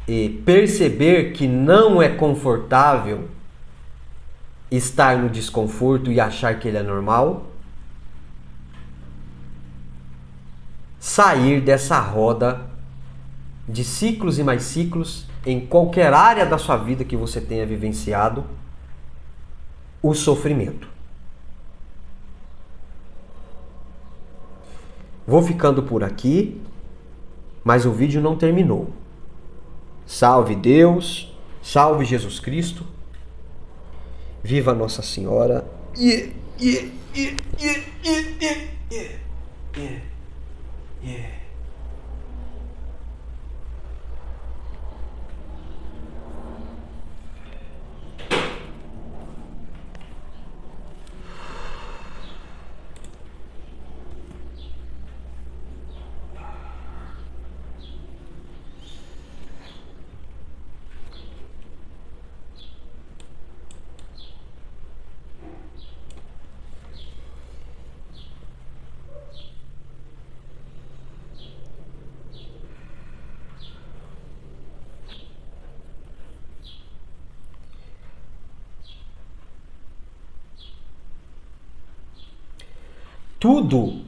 e perceber que não é confortável estar no desconforto e achar que ele é normal, sair dessa roda de ciclos e mais ciclos em qualquer área da sua vida que você tenha vivenciado o sofrimento. Vou ficando por aqui, mas o vídeo não terminou. Salve Deus, salve Jesus Cristo, viva Nossa Senhora. Tudo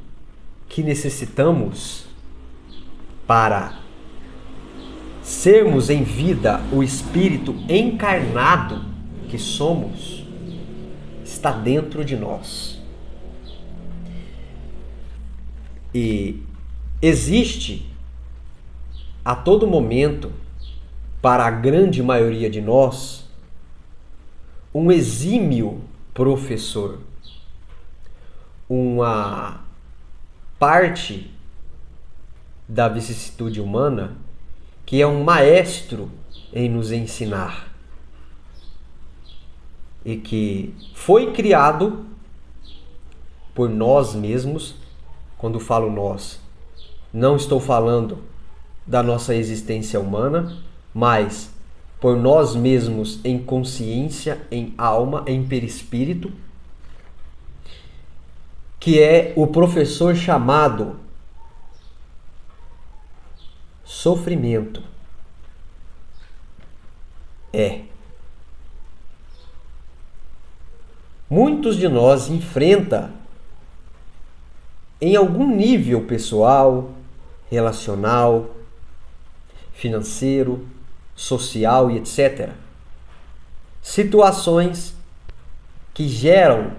que necessitamos para sermos em vida o espírito encarnado que somos está dentro de nós. E existe a todo momento para a grande maioria de nós, um exímio professor, uma parte da vicissitude humana que é um maestro em nos ensinar e que foi criado por nós mesmos. Quando falo nós, não estou falando da nossa existência humana, mas por nós mesmos em consciência, em alma, em perispírito, que é o professor chamado sofrimento. Muitos de nós enfrentam em algum nível pessoal, relacional, financeiro, social e etc. situações que geram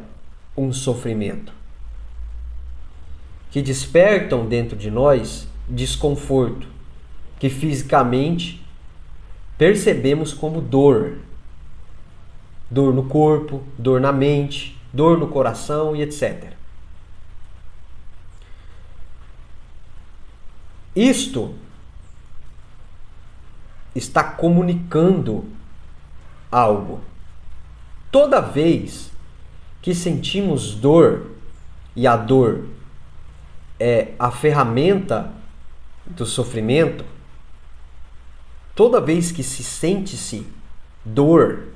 um sofrimento, que despertam dentro de nós desconforto, que fisicamente percebemos como dor. Dor no corpo, dor na mente, dor no coração e etc. Isto está comunicando algo. Toda vez que sentimos dor, e a dor é a ferramenta do sofrimento, toda vez que se sente-se dor,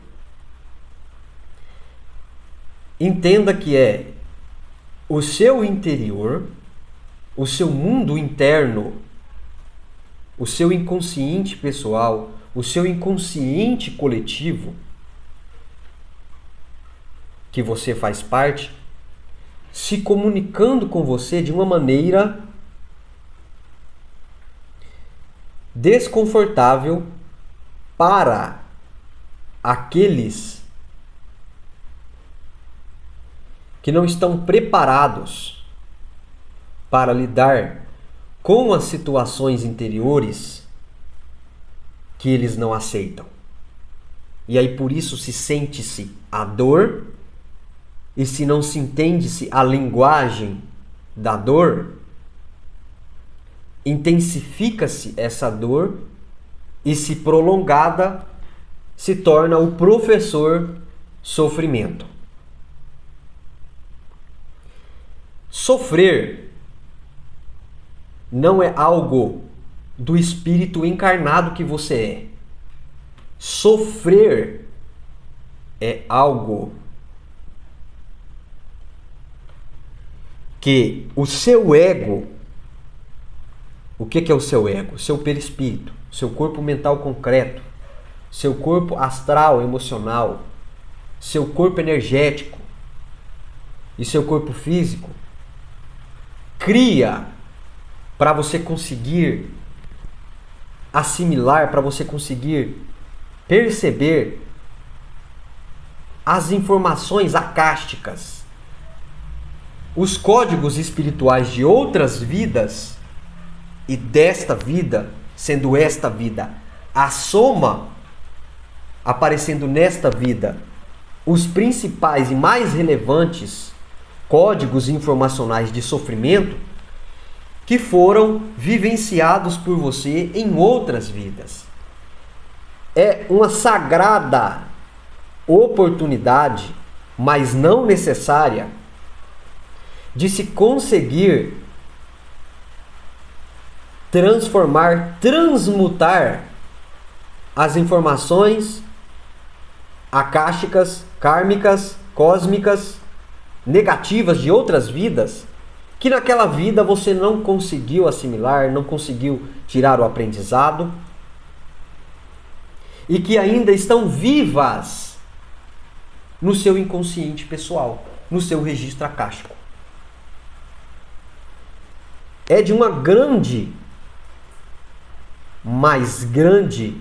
entenda que é o seu interior, o seu mundo interno, o seu inconsciente pessoal, o seu inconsciente coletivo, que você faz parte, se comunicando com você de uma maneira desconfortável para aqueles que não estão preparados para lidar com as situações interiores que eles não aceitam. E aí por isso se sente-se a dor, e se não se entende-se a linguagem da dor, intensifica-se essa dor e, se prolongada, se torna o professor sofrimento. Sofrer não é algo do espírito encarnado que você é. Sofrer é algo que o seu ego, o que é o seu ego? Seu perispírito, seu corpo mental concreto, seu corpo astral, emocional, seu corpo energético e seu corpo físico, cria para você conseguir assimilar, para você conseguir perceber as informações acásticas, os códigos espirituais de outras vidas e desta vida, sendo esta vida a soma, aparecendo nesta vida, os principais e mais relevantes códigos informacionais de sofrimento que foram vivenciados por você em outras vidas. É uma sagrada oportunidade, mas não necessária, de se conseguir transformar, transmutar as informações acásticas, kármicas, cósmicas, negativas de outras vidas, que naquela vida você não conseguiu assimilar, não conseguiu tirar o aprendizado, e que ainda estão vivas no seu inconsciente pessoal, no seu registro acástico. É de uma grande, mais grande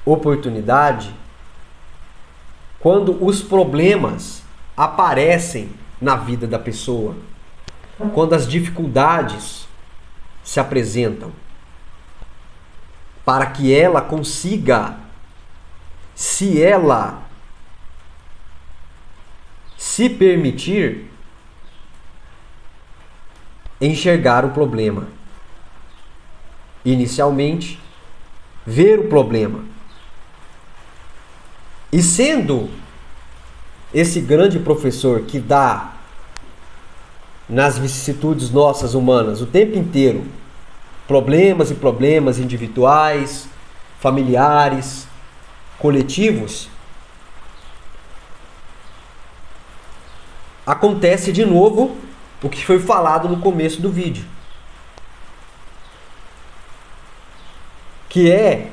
oportunidade quando os problemas aparecem na vida da pessoa, quando as dificuldades se apresentam. para que ela consiga, se ela se permitir, enxergar o problema. Inicialmente, ver o problema. E sendo esse grande professor que dá nas vicissitudes nossas humanas o tempo inteiro problemas e problemas individuais, familiares, coletivos, acontece de novo o que foi falado no começo do vídeo, que é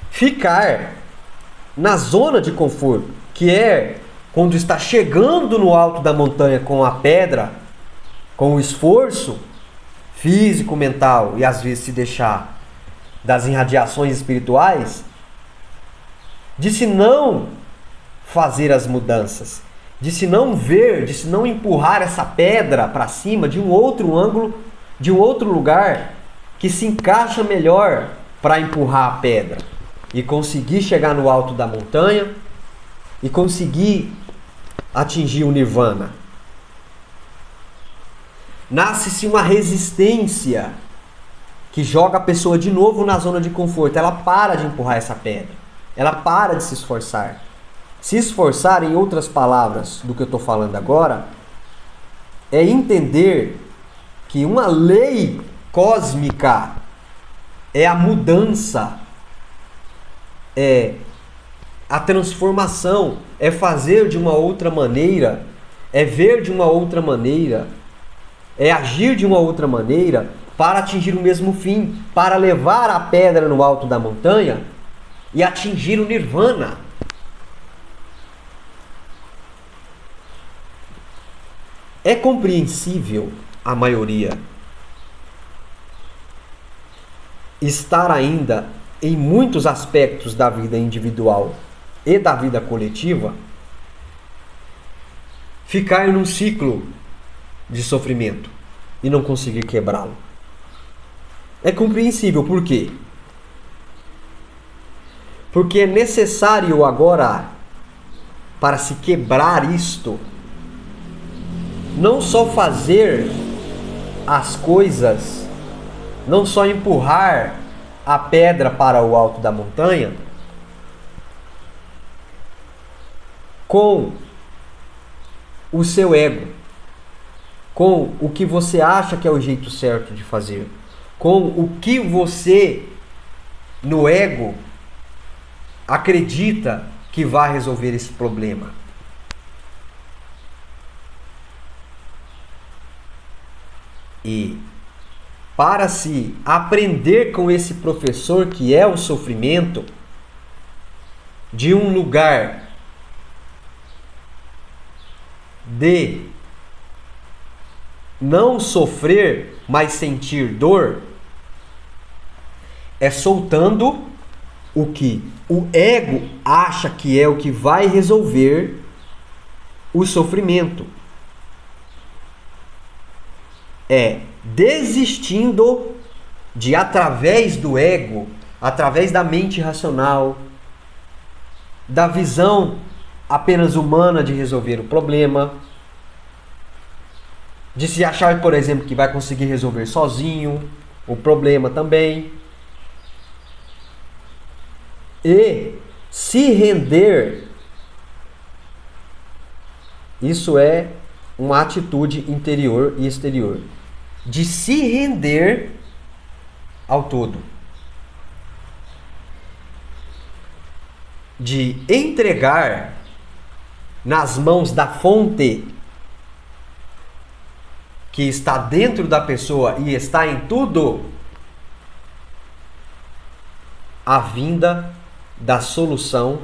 ficar na zona de conforto, que é quando está chegando no alto da montanha com a pedra, com o esforço físico, mental e às vezes se deixar das irradiações espirituais, de se não fazer as mudanças, de se não ver, de se não empurrar essa pedra para cima de um outro ângulo, de um outro lugar que se encaixa melhor para empurrar a pedra e conseguir chegar no alto da montanha e conseguir atingir o nirvana. Nasce-se uma resistência que joga a pessoa de novo na zona de conforto. Ela para de empurrar essa pedra. Ela para de se esforçar. Se esforçar, em outras palavras do que eu estou falando agora, é entender que uma lei cósmica é a mudança, é a transformação, é fazer de uma outra maneira, é ver de uma outra maneira, é agir de uma outra maneira para atingir o mesmo fim, para levar a pedra no alto da montanha e atingir o nirvana. É compreensível a maioria estar ainda em muitos aspectos da vida individual e da vida coletiva, ficar num ciclo de sofrimento e não conseguir quebrá-lo. É compreensível, por quê? Porque é necessário agora, para se quebrar isto, não só fazer as coisas, não só empurrar a pedra para o alto da montanha com o seu ego, com o que você acha que é o jeito certo de fazer, com o que você, no ego, acredita que vai resolver esse problema. E para se aprender com esse professor que é o sofrimento, de um lugar de não sofrer, mas sentir dor, é soltando o que o ego acha que é o que vai resolver o sofrimento. É desistindo de, através do ego, através da mente racional, da visão apenas humana de resolver o problema, de se achar, por exemplo, que vai conseguir resolver sozinho o problema também, e se render. Isso é uma atitude interior e exterior, de se render ao todo, de entregar nas mãos da fonte que está dentro da pessoa e está em tudo, a vinda da solução,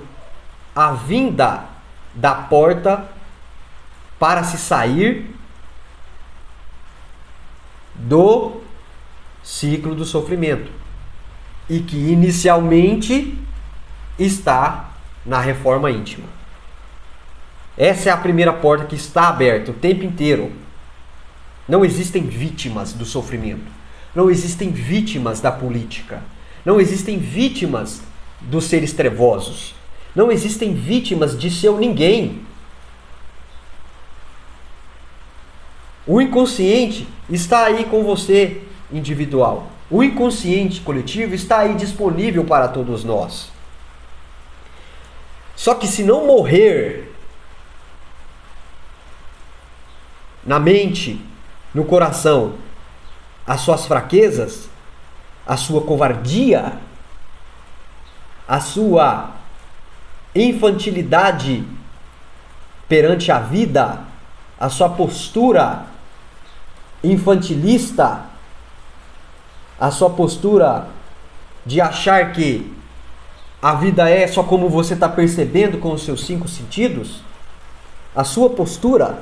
a vinda da porta para se sair do ciclo do sofrimento, e que inicialmente está na reforma íntima. Essa é a primeira porta que está aberta o tempo inteiro. Não existem vítimas do sofrimento, não existem vítimas da política, Não existem vítimas dos seres trevosos. Não existem vítimas de seu ninguém. O inconsciente está aí com você, individual. O inconsciente coletivo está aí disponível para todos nós. Só que se não morrer na mente, no coração, as suas fraquezas, a sua covardia, a sua infantilidade perante a vida, a sua postura infantilista, a sua postura de achar que a vida é só como você está percebendo com os seus 5 sentidos, a sua postura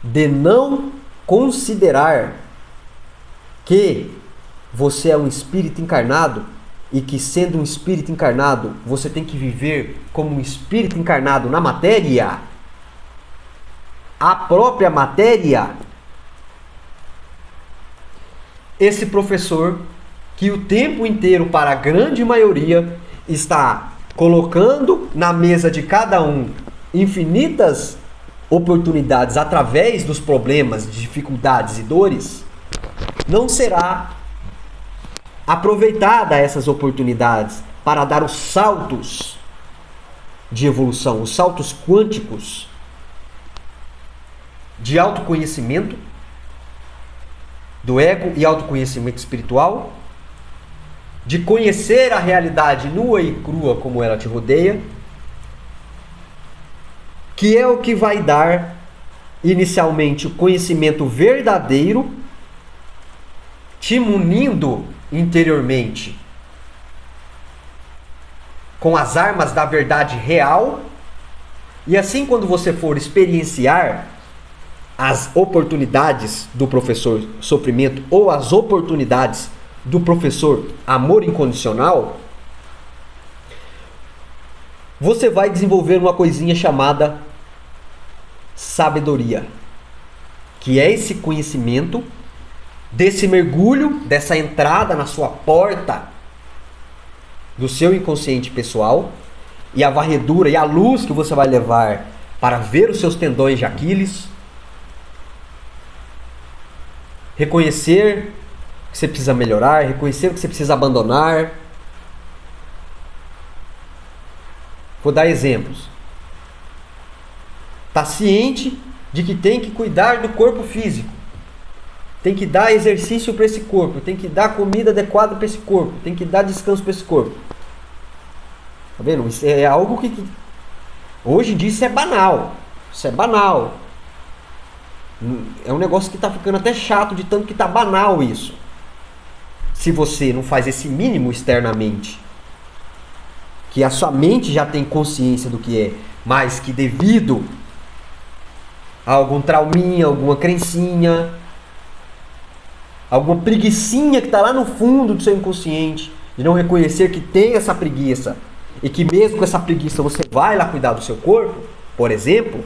de não considerar que você é um espírito encarnado e que, sendo um espírito encarnado, você tem que viver como um espírito encarnado na matéria, a própria matéria. Esse professor, que o tempo inteiro, para a grande maioria, está colocando na mesa de cada um infinitas oportunidades através dos problemas, dificuldades e dores, não será aproveitada essas oportunidades para dar os saltos de evolução, os saltos quânticos de autoconhecimento do ego e autoconhecimento espiritual, de conhecer a realidade nua e crua como ela te rodeia, que é o que vai dar inicialmente o conhecimento verdadeiro, te munindo interiormente com as armas da verdade real, e assim, quando você for experienciar as oportunidades do professor sofrimento ou as oportunidades do professor amor incondicional, você vai desenvolver uma coisinha chamada sabedoria, que é esse conhecimento desse mergulho, dessa entrada na sua porta do seu inconsciente pessoal, e a varredura e a luz que você vai levar para ver os seus tendões de Aquiles, reconhecer que você precisa melhorar, reconhecer que você precisa abandonar. Vou dar exemplos. Está ciente de que tem que cuidar do corpo físico, tem que dar exercício para esse corpo, tem que dar comida adequada para esse corpo, tem que dar descanso para esse corpo. Tá vendo? Isso é algo que hoje em dia isso é banal. Isso é banal. É um negócio que está ficando até chato de tanto que está banal isso. Se você não faz esse mínimo externamente, que a sua mente já tem consciência do que é, mas que devido a algum trauminha, alguma crencinha, alguma preguicinha que está lá no fundo do seu inconsciente, de não reconhecer que tem essa preguiça, e que mesmo com essa preguiça você vai lá cuidar do seu corpo, por exemplo,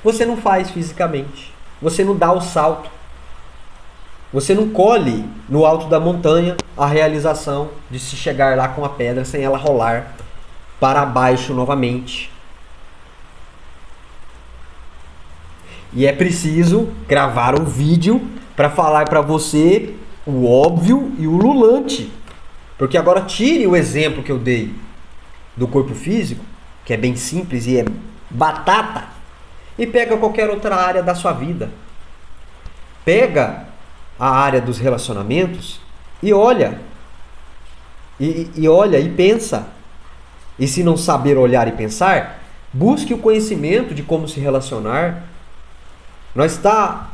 você não faz fisicamente, você não dá o salto, você não colhe no alto da montanha a realização de se chegar lá com a pedra sem ela rolar para baixo novamente. E é preciso gravar um vídeo para falar para você o óbvio e o lulante. Porque agora tire o exemplo que eu dei do corpo físico, que é bem simples e é batata, e pega qualquer outra área da sua vida. Pega a área dos relacionamentos e olha. E olha e pensa. E se não saber olhar e pensar, busque o conhecimento de como se relacionar. Nós está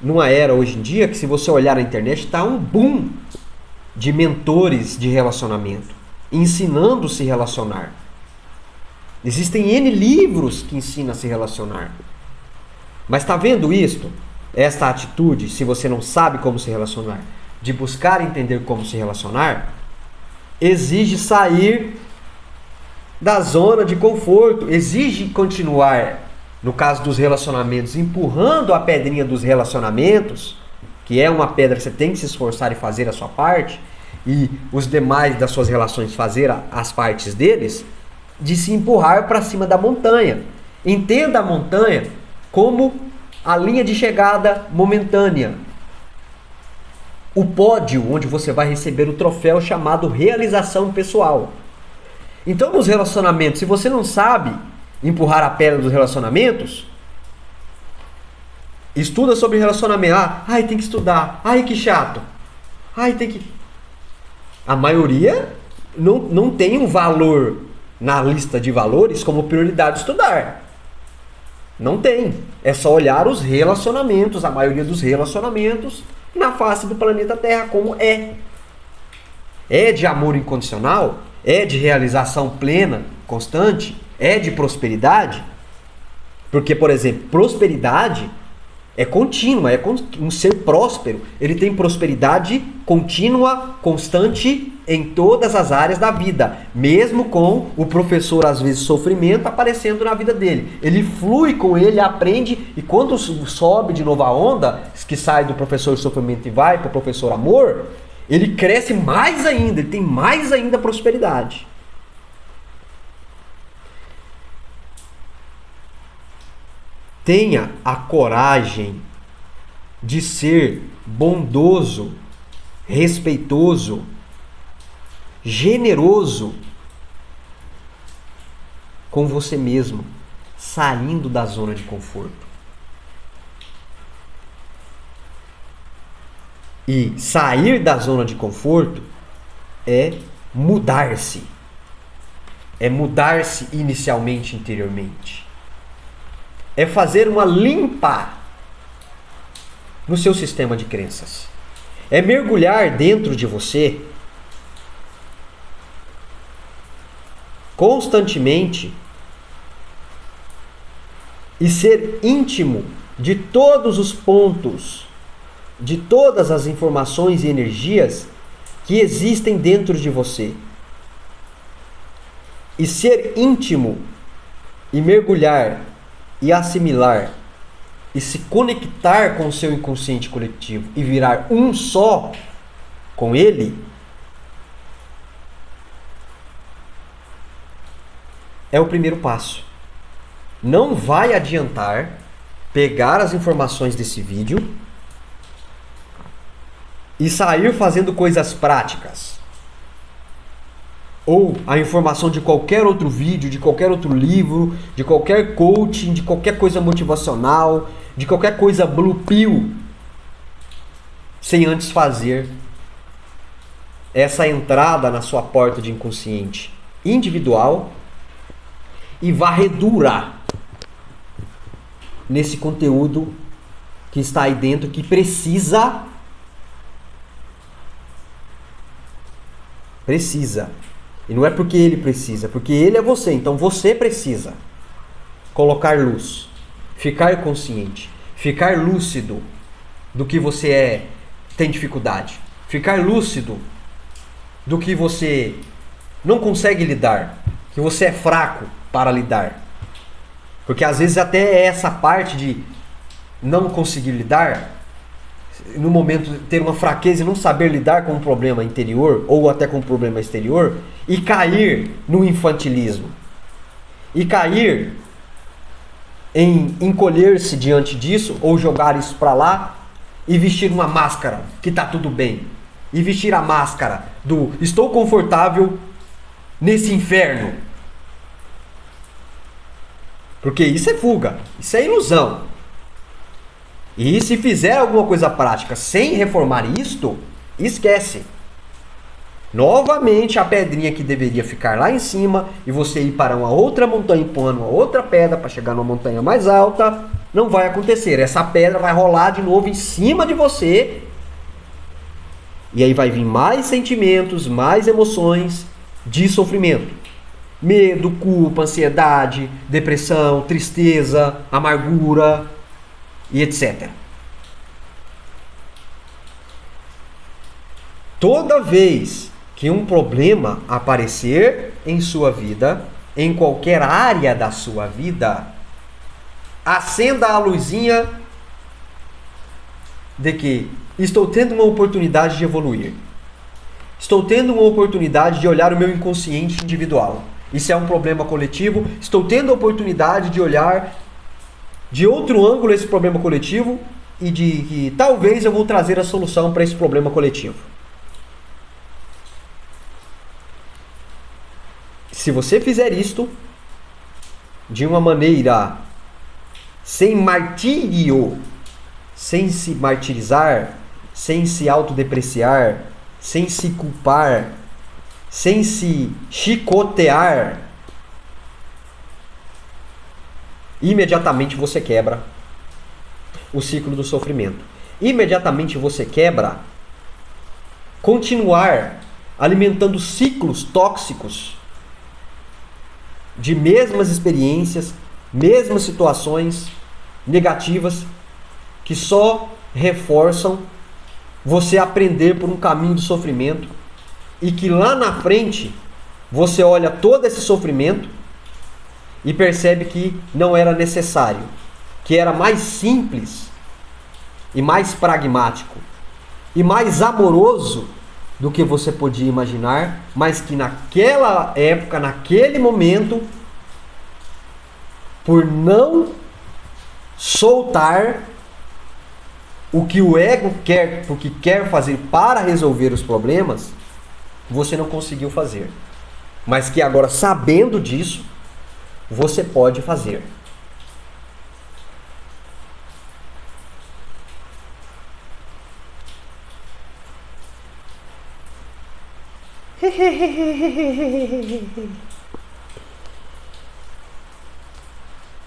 numa era hoje em dia que, se você olhar na internet, está um boom de mentores de relacionamento, ensinando a se relacionar. Existem N livros que ensinam a se relacionar. Mas está vendo isto? Esta atitude, se você não sabe como se relacionar, de buscar entender como se relacionar, exige sair da zona de conforto, exige continuar, no caso dos relacionamentos, empurrando a pedrinha dos relacionamentos, que é uma pedra que você tem que se esforçar e fazer a sua parte, e os demais das suas relações fazer as partes deles, de se empurrar para cima da montanha. Entenda a montanha como a linha de chegada momentânea. O pódio onde você vai receber o troféu chamado realização pessoal. Então, nos relacionamentos, se você não sabe empurrar a pedra dos relacionamentos, estuda sobre relacionamento. Ai, tem que estudar. Ai, que chato. Ai, tem que... A maioria não tem um valor na lista de valores como prioridade estudar. Não tem. É só olhar os relacionamentos, a maioria dos relacionamentos na face do planeta Terra como é. É de amor incondicional? É de realização plena, constante? É de prosperidade? Porque, por exemplo, prosperidade é contínua, um ser próspero. Ele tem prosperidade contínua, constante em todas as áreas da vida. Mesmo com o professor, às vezes, sofrimento aparecendo na vida dele. Ele flui com ele, aprende, e quando sobe de novo a onda, que sai do professor sofrimento e vai para o professor amor, ele cresce mais ainda, ele tem mais ainda prosperidade. Tenha a coragem de ser bondoso, respeitoso, generoso com você mesmo, saindo da zona de conforto. E sair da zona de conforto é mudar-se. É mudar-se inicialmente, interiormente. É fazer uma limpa no seu sistema de crenças. É mergulhar dentro de você constantemente e ser íntimo de todos os pontos, de todas as informações e energias que existem dentro de você. E ser íntimo e mergulhar e assimilar e se conectar com o seu inconsciente coletivo e virar um só com ele é o primeiro passo. Não vai adiantar pegar as informações desse vídeo e sair fazendo coisas práticas. Ou a informação de qualquer outro vídeo, de qualquer outro livro, de qualquer coaching, de qualquer coisa motivacional, de qualquer coisa blue pill, sem antes fazer essa entrada na sua porta de inconsciente individual e varredura nesse conteúdo que está aí dentro, que precisa. E não é porque ele precisa, porque ele é você. Então você precisa colocar luz, ficar consciente, ficar lúcido do que você tem dificuldade, ficar lúcido do que você não consegue lidar, que você é fraco para lidar. Porque às vezes até essa parte de não conseguir lidar, no momento de ter uma fraqueza e não saber lidar com um problema interior ou até com um problema exterior, e cair no infantilismo, e cair em encolher-se diante disso, ou jogar isso para lá e vestir uma máscara que tá tudo bem, e vestir a máscara do estou confortável nesse inferno, porque isso é fuga, isso é ilusão. E se fizer alguma coisa prática sem reformar isto, esquece. Novamente a pedrinha que deveria ficar lá em cima e você ir para uma outra montanha empurrando uma outra pedra para chegar numa montanha mais alta, não vai acontecer. Essa pedra vai rolar de novo em cima de você e aí vai vir mais sentimentos, mais emoções de sofrimento. Medo, culpa, ansiedade, depressão, tristeza, amargura e etc. Toda vez que um problema aparecer em sua vida, em qualquer área da sua vida, acenda a luzinha de que Estou tendo uma oportunidade de evoluir. Estou tendo uma oportunidade de olhar o meu inconsciente individual. Isso é um problema coletivo. Estou tendo a oportunidade de olhar de outro ângulo esse problema coletivo e de que talvez eu vou trazer a solução para esse problema coletivo. Se você fizer isto de uma maneira sem martírio, sem se martirizar, sem se autodepreciar, sem se culpar, sem se chicotear, imediatamente você quebra o ciclo do sofrimento. Imediatamente você quebra continuar alimentando ciclos tóxicos de mesmas experiências, mesmas situações negativas que só reforçam você aprender por um caminho de sofrimento e que lá na frente você olha todo esse sofrimento e percebe que não era necessário, que era mais simples e mais pragmático e mais amoroso do que você podia imaginar, mas que naquela época, naquele momento, por não soltar o que o ego quer, o que quer fazer para resolver os problemas, você não conseguiu fazer. Mas que agora, sabendo disso, você pode fazer.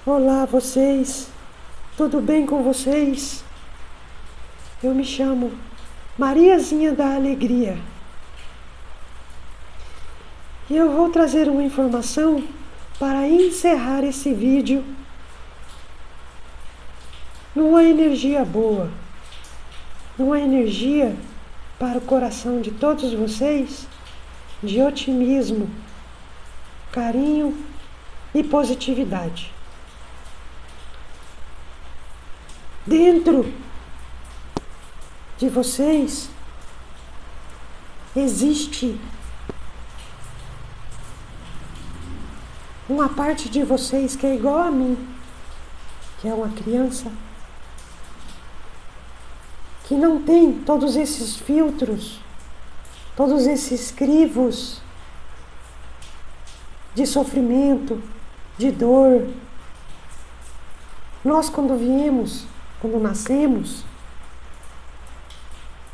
Olá, vocês. Tudo bem com vocês? Eu me chamo Mariazinha da Alegria. E eu vou trazer uma informação para encerrar esse vídeo numa energia boa, numa energia para o coração de todos vocês, de otimismo, carinho e positividade. Dentro de vocês existe uma parte de vocês que é igual a mim, que é uma criança, que não tem todos esses filtros, todos esses crivos de sofrimento, de dor. Nós, quando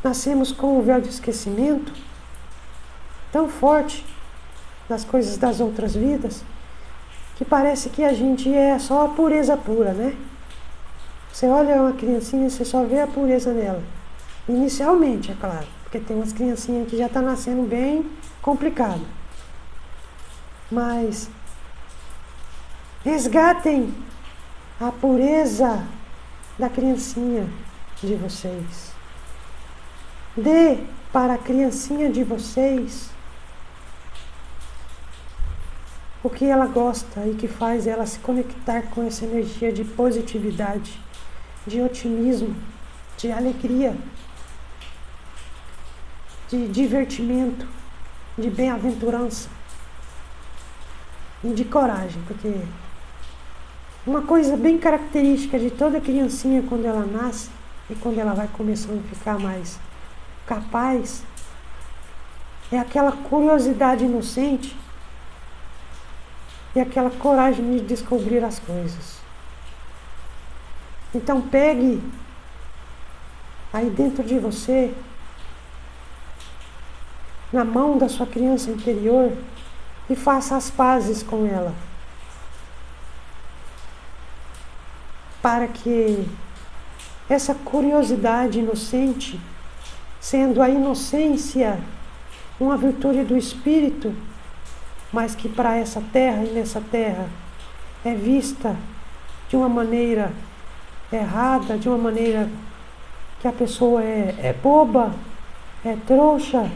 nascemos com o véu de esquecimento tão forte das coisas das outras vidas, que parece que a gente é só a pureza pura, né? Você olha uma criancinha e você só vê a pureza nela. Inicialmente, é claro, porque tem umas criancinhas que já estão nascendo bem complicado. Mas resgatem a pureza da criancinha de vocês. Dê para a criancinha de vocês o que ela gosta e que faz ela se conectar com essa energia de positividade, de otimismo, de alegria, de divertimento, de bem-aventurança e de coragem, porque uma coisa bem característica de toda criancinha quando ela nasce e quando ela vai começando a ficar mais capaz é aquela curiosidade inocente e aquela coragem de descobrir as coisas. Então pegue aí dentro de você, na mão da sua criança interior, e faça as pazes com ela, para que essa curiosidade inocente, sendo a inocência uma virtude do espírito, mas que para essa terra e nessa terra é vista de uma maneira errada, de uma maneira que a pessoa é boba, é trouxa.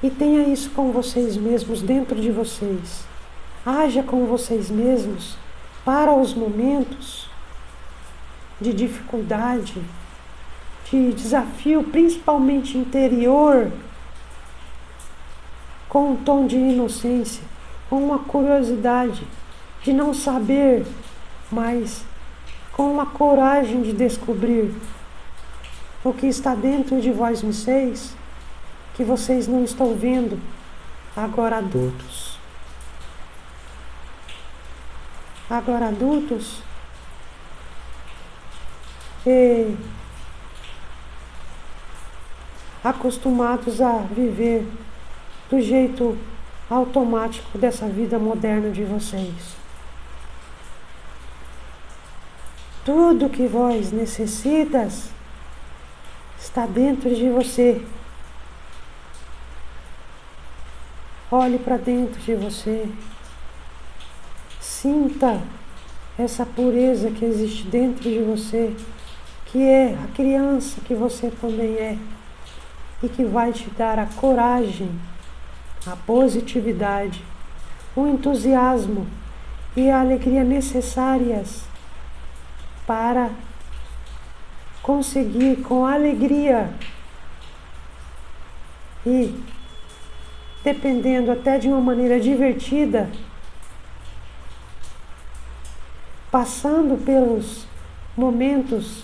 E tenha isso com vocês mesmos, dentro de vocês. Haja com vocês mesmos para os momentos de dificuldade, de desafio, principalmente interior, com um tom de inocência, com uma curiosidade de não saber, mas com uma coragem de descobrir o que está dentro de vós misseis, que vocês não estão vendo agora adultos. Agora adultos e acostumados a viver do jeito automático dessa vida moderna de vocês. Tudo que vós necessitas está dentro de você. Olhe para dentro de você. Sinta essa pureza que existe dentro de você, que é a criança que você também é, e que vai te dar a coragem, a positividade, o entusiasmo e a alegria necessárias para conseguir com alegria e, dependendo até de uma maneira divertida, passando pelos momentos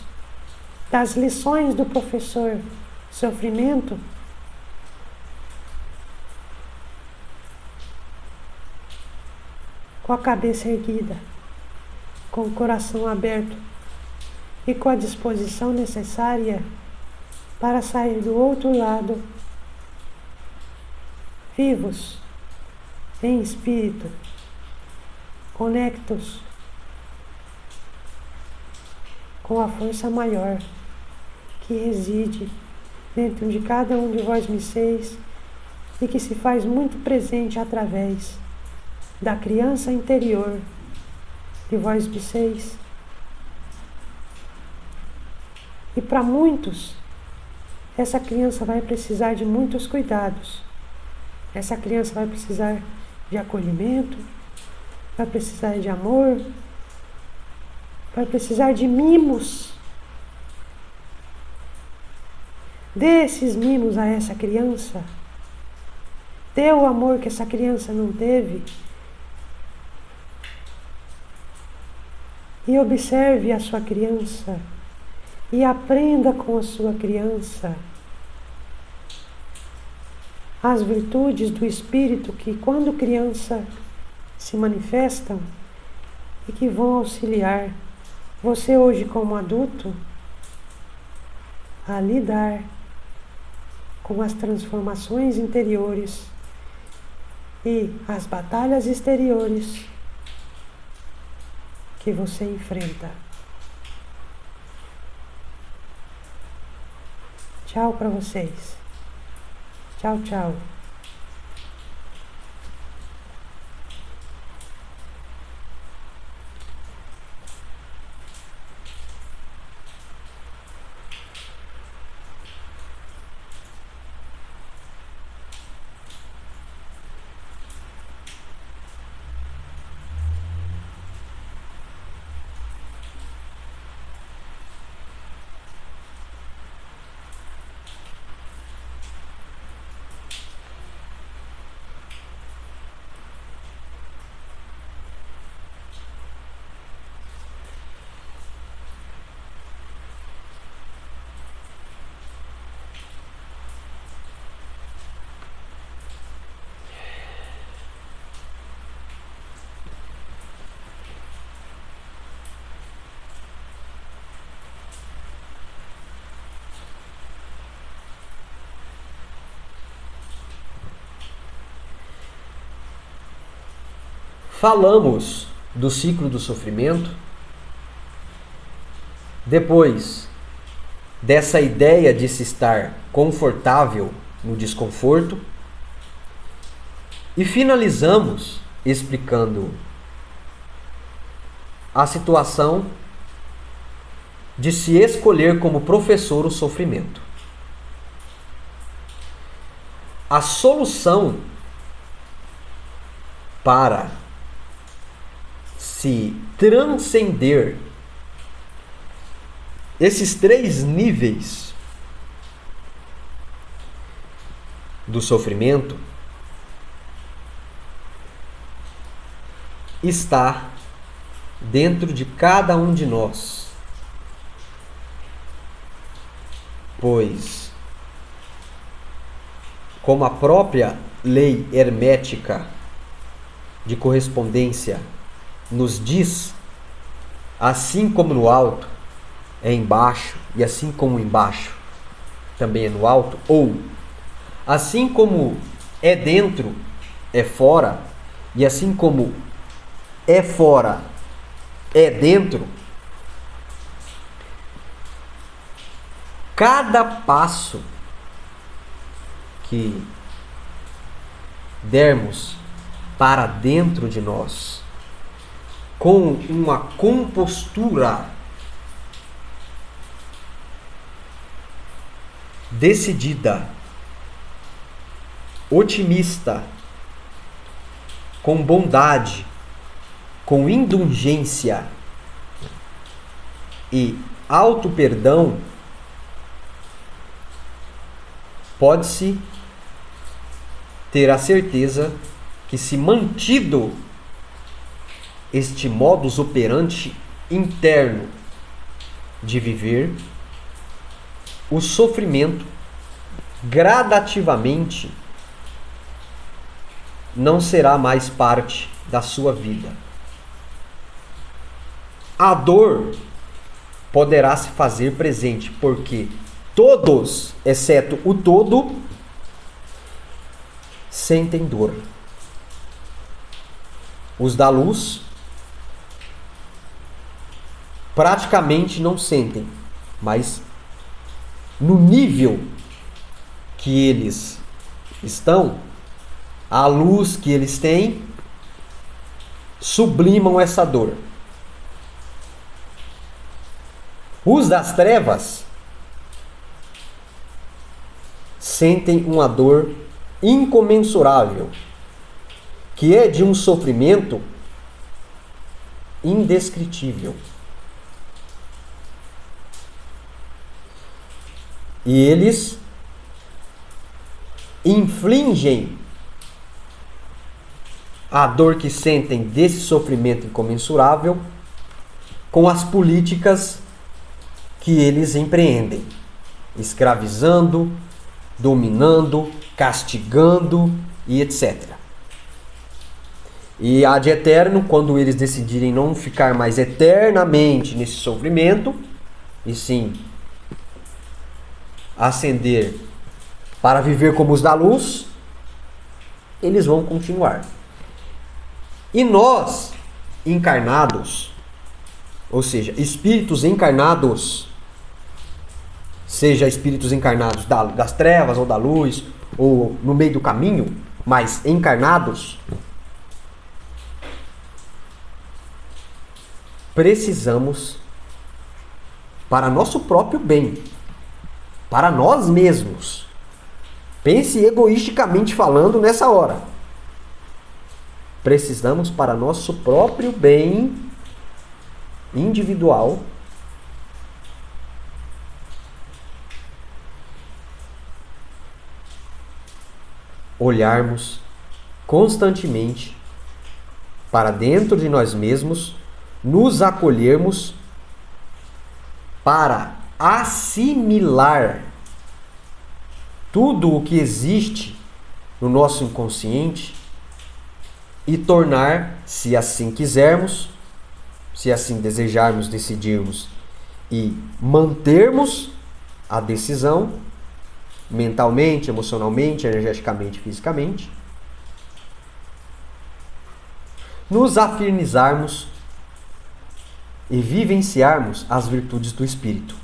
das lições do professor Sofrimento, com a cabeça erguida, com o coração aberto e com a disposição necessária para sair do outro lado, vivos, em espírito, conectos com a força maior que reside dentro de cada um de vós misseis e que se faz muito presente através da criança interior de vós misseis. E para muitos, essa criança vai precisar de muitos cuidados. Essa criança vai precisar de acolhimento, vai precisar de amor, vai precisar de mimos. Dê esses mimos a essa criança. Dê o amor que essa criança não teve. E observe a sua criança. E aprenda com a sua criança as virtudes do Espírito que, quando criança, se manifestam e que vão auxiliar você hoje como adulto a lidar com as transformações interiores e as batalhas exteriores que você enfrenta. Tchau para vocês. Tchau, tchau. Falamos do ciclo do sofrimento. Depois dessa ideia de se estar confortável no desconforto. E finalizamos explicando a situação de se escolher como professor o sofrimento. A solução para se transcender esses 3 níveis do sofrimento está dentro de cada um de nós. Pois, como a própria lei hermética de correspondência nos diz, assim como no alto é embaixo, e assim como embaixo também é no alto, ou assim como é dentro, é fora, e assim como é fora, é dentro, cada passo que dermos para dentro de nós, com uma compostura decidida, otimista, com bondade, com indulgência e auto-perdão, pode-se ter a certeza que, se mantido este modus operandi interno de viver, o sofrimento gradativamente não será mais parte da sua vida. A dor poderá se fazer presente, porque todos, exceto o todo, sentem dor. Os da luz praticamente não sentem, mas no nível que eles estão, a luz que eles têm, sublimam essa dor. Os das trevas sentem uma dor incomensurável, que é de um sofrimento indescritível. E eles infligem a dor que sentem desse sofrimento incomensurável com as políticas que eles empreendem, escravizando, dominando, castigando e etc. E ad eterno, quando eles decidirem não ficar mais eternamente nesse sofrimento, e sim ascender para viver como os da luz, eles vão continuar. E nós, encarnados, ou seja, espíritos encarnados, seja espíritos encarnados das trevas ou da luz, ou no meio do caminho, mas encarnados, precisamos, para nosso próprio bem, para nós mesmos, pense egoisticamente falando nessa hora, precisamos, para nosso próprio bem individual, olharmos constantemente para dentro de nós mesmos, nos acolhermos para assimilar tudo o que existe no nosso inconsciente e tornar, se assim quisermos, se assim desejarmos, decidirmos e mantermos a decisão, mentalmente, emocionalmente, energeticamente, fisicamente, nos afirmizarmos e vivenciarmos as virtudes do Espírito,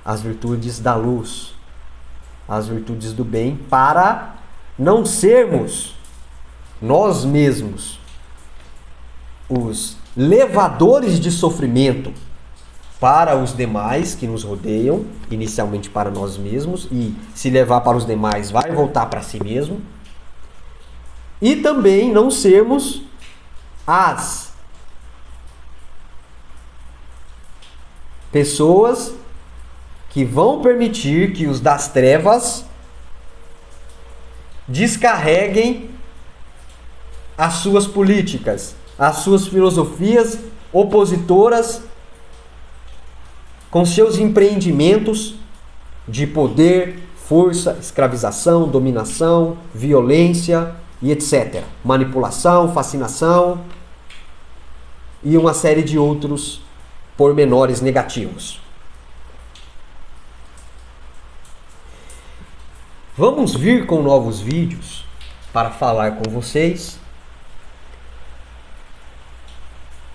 as virtudes da luz, as virtudes do bem, para não sermos nós mesmos os levadores de sofrimento para os demais que nos rodeiam, inicialmente para nós mesmos, e se levar para os demais vai voltar para si mesmo, e também não sermos as Pessoas que vão permitir que os das trevas descarreguem as suas políticas, as suas filosofias opositoras com seus empreendimentos de poder, força, escravização, dominação, violência e etc. Manipulação, fascinação e uma série de outros pormenores negativos. Vamos vir com novos vídeos para falar com vocês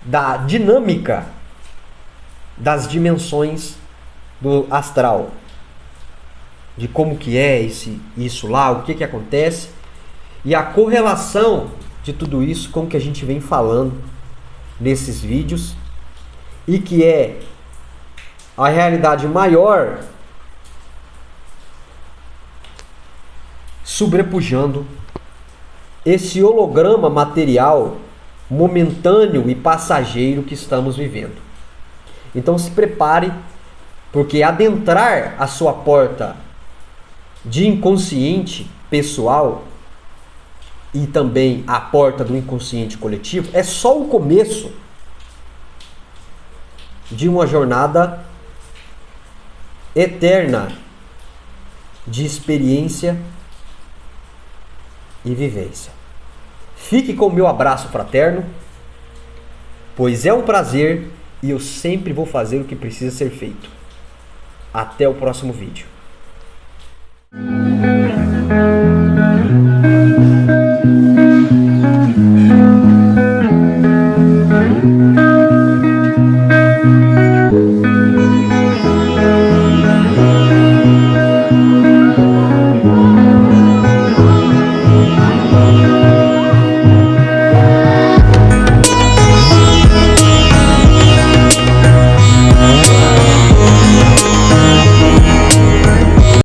da dinâmica das dimensões do astral, de como que é isso lá, o que acontece e a correlação de tudo isso com o que a gente vem falando nesses vídeos e que é a realidade maior sobrepujando esse holograma material momentâneo e passageiro que estamos vivendo. Então se prepare, porque adentrar a sua porta de inconsciente pessoal e também a porta do inconsciente coletivo é só o começo de uma jornada eterna de experiência e vivência. Fique com o meu abraço fraterno, pois é um prazer e eu sempre vou fazer o que precisa ser feito. Até o próximo vídeo.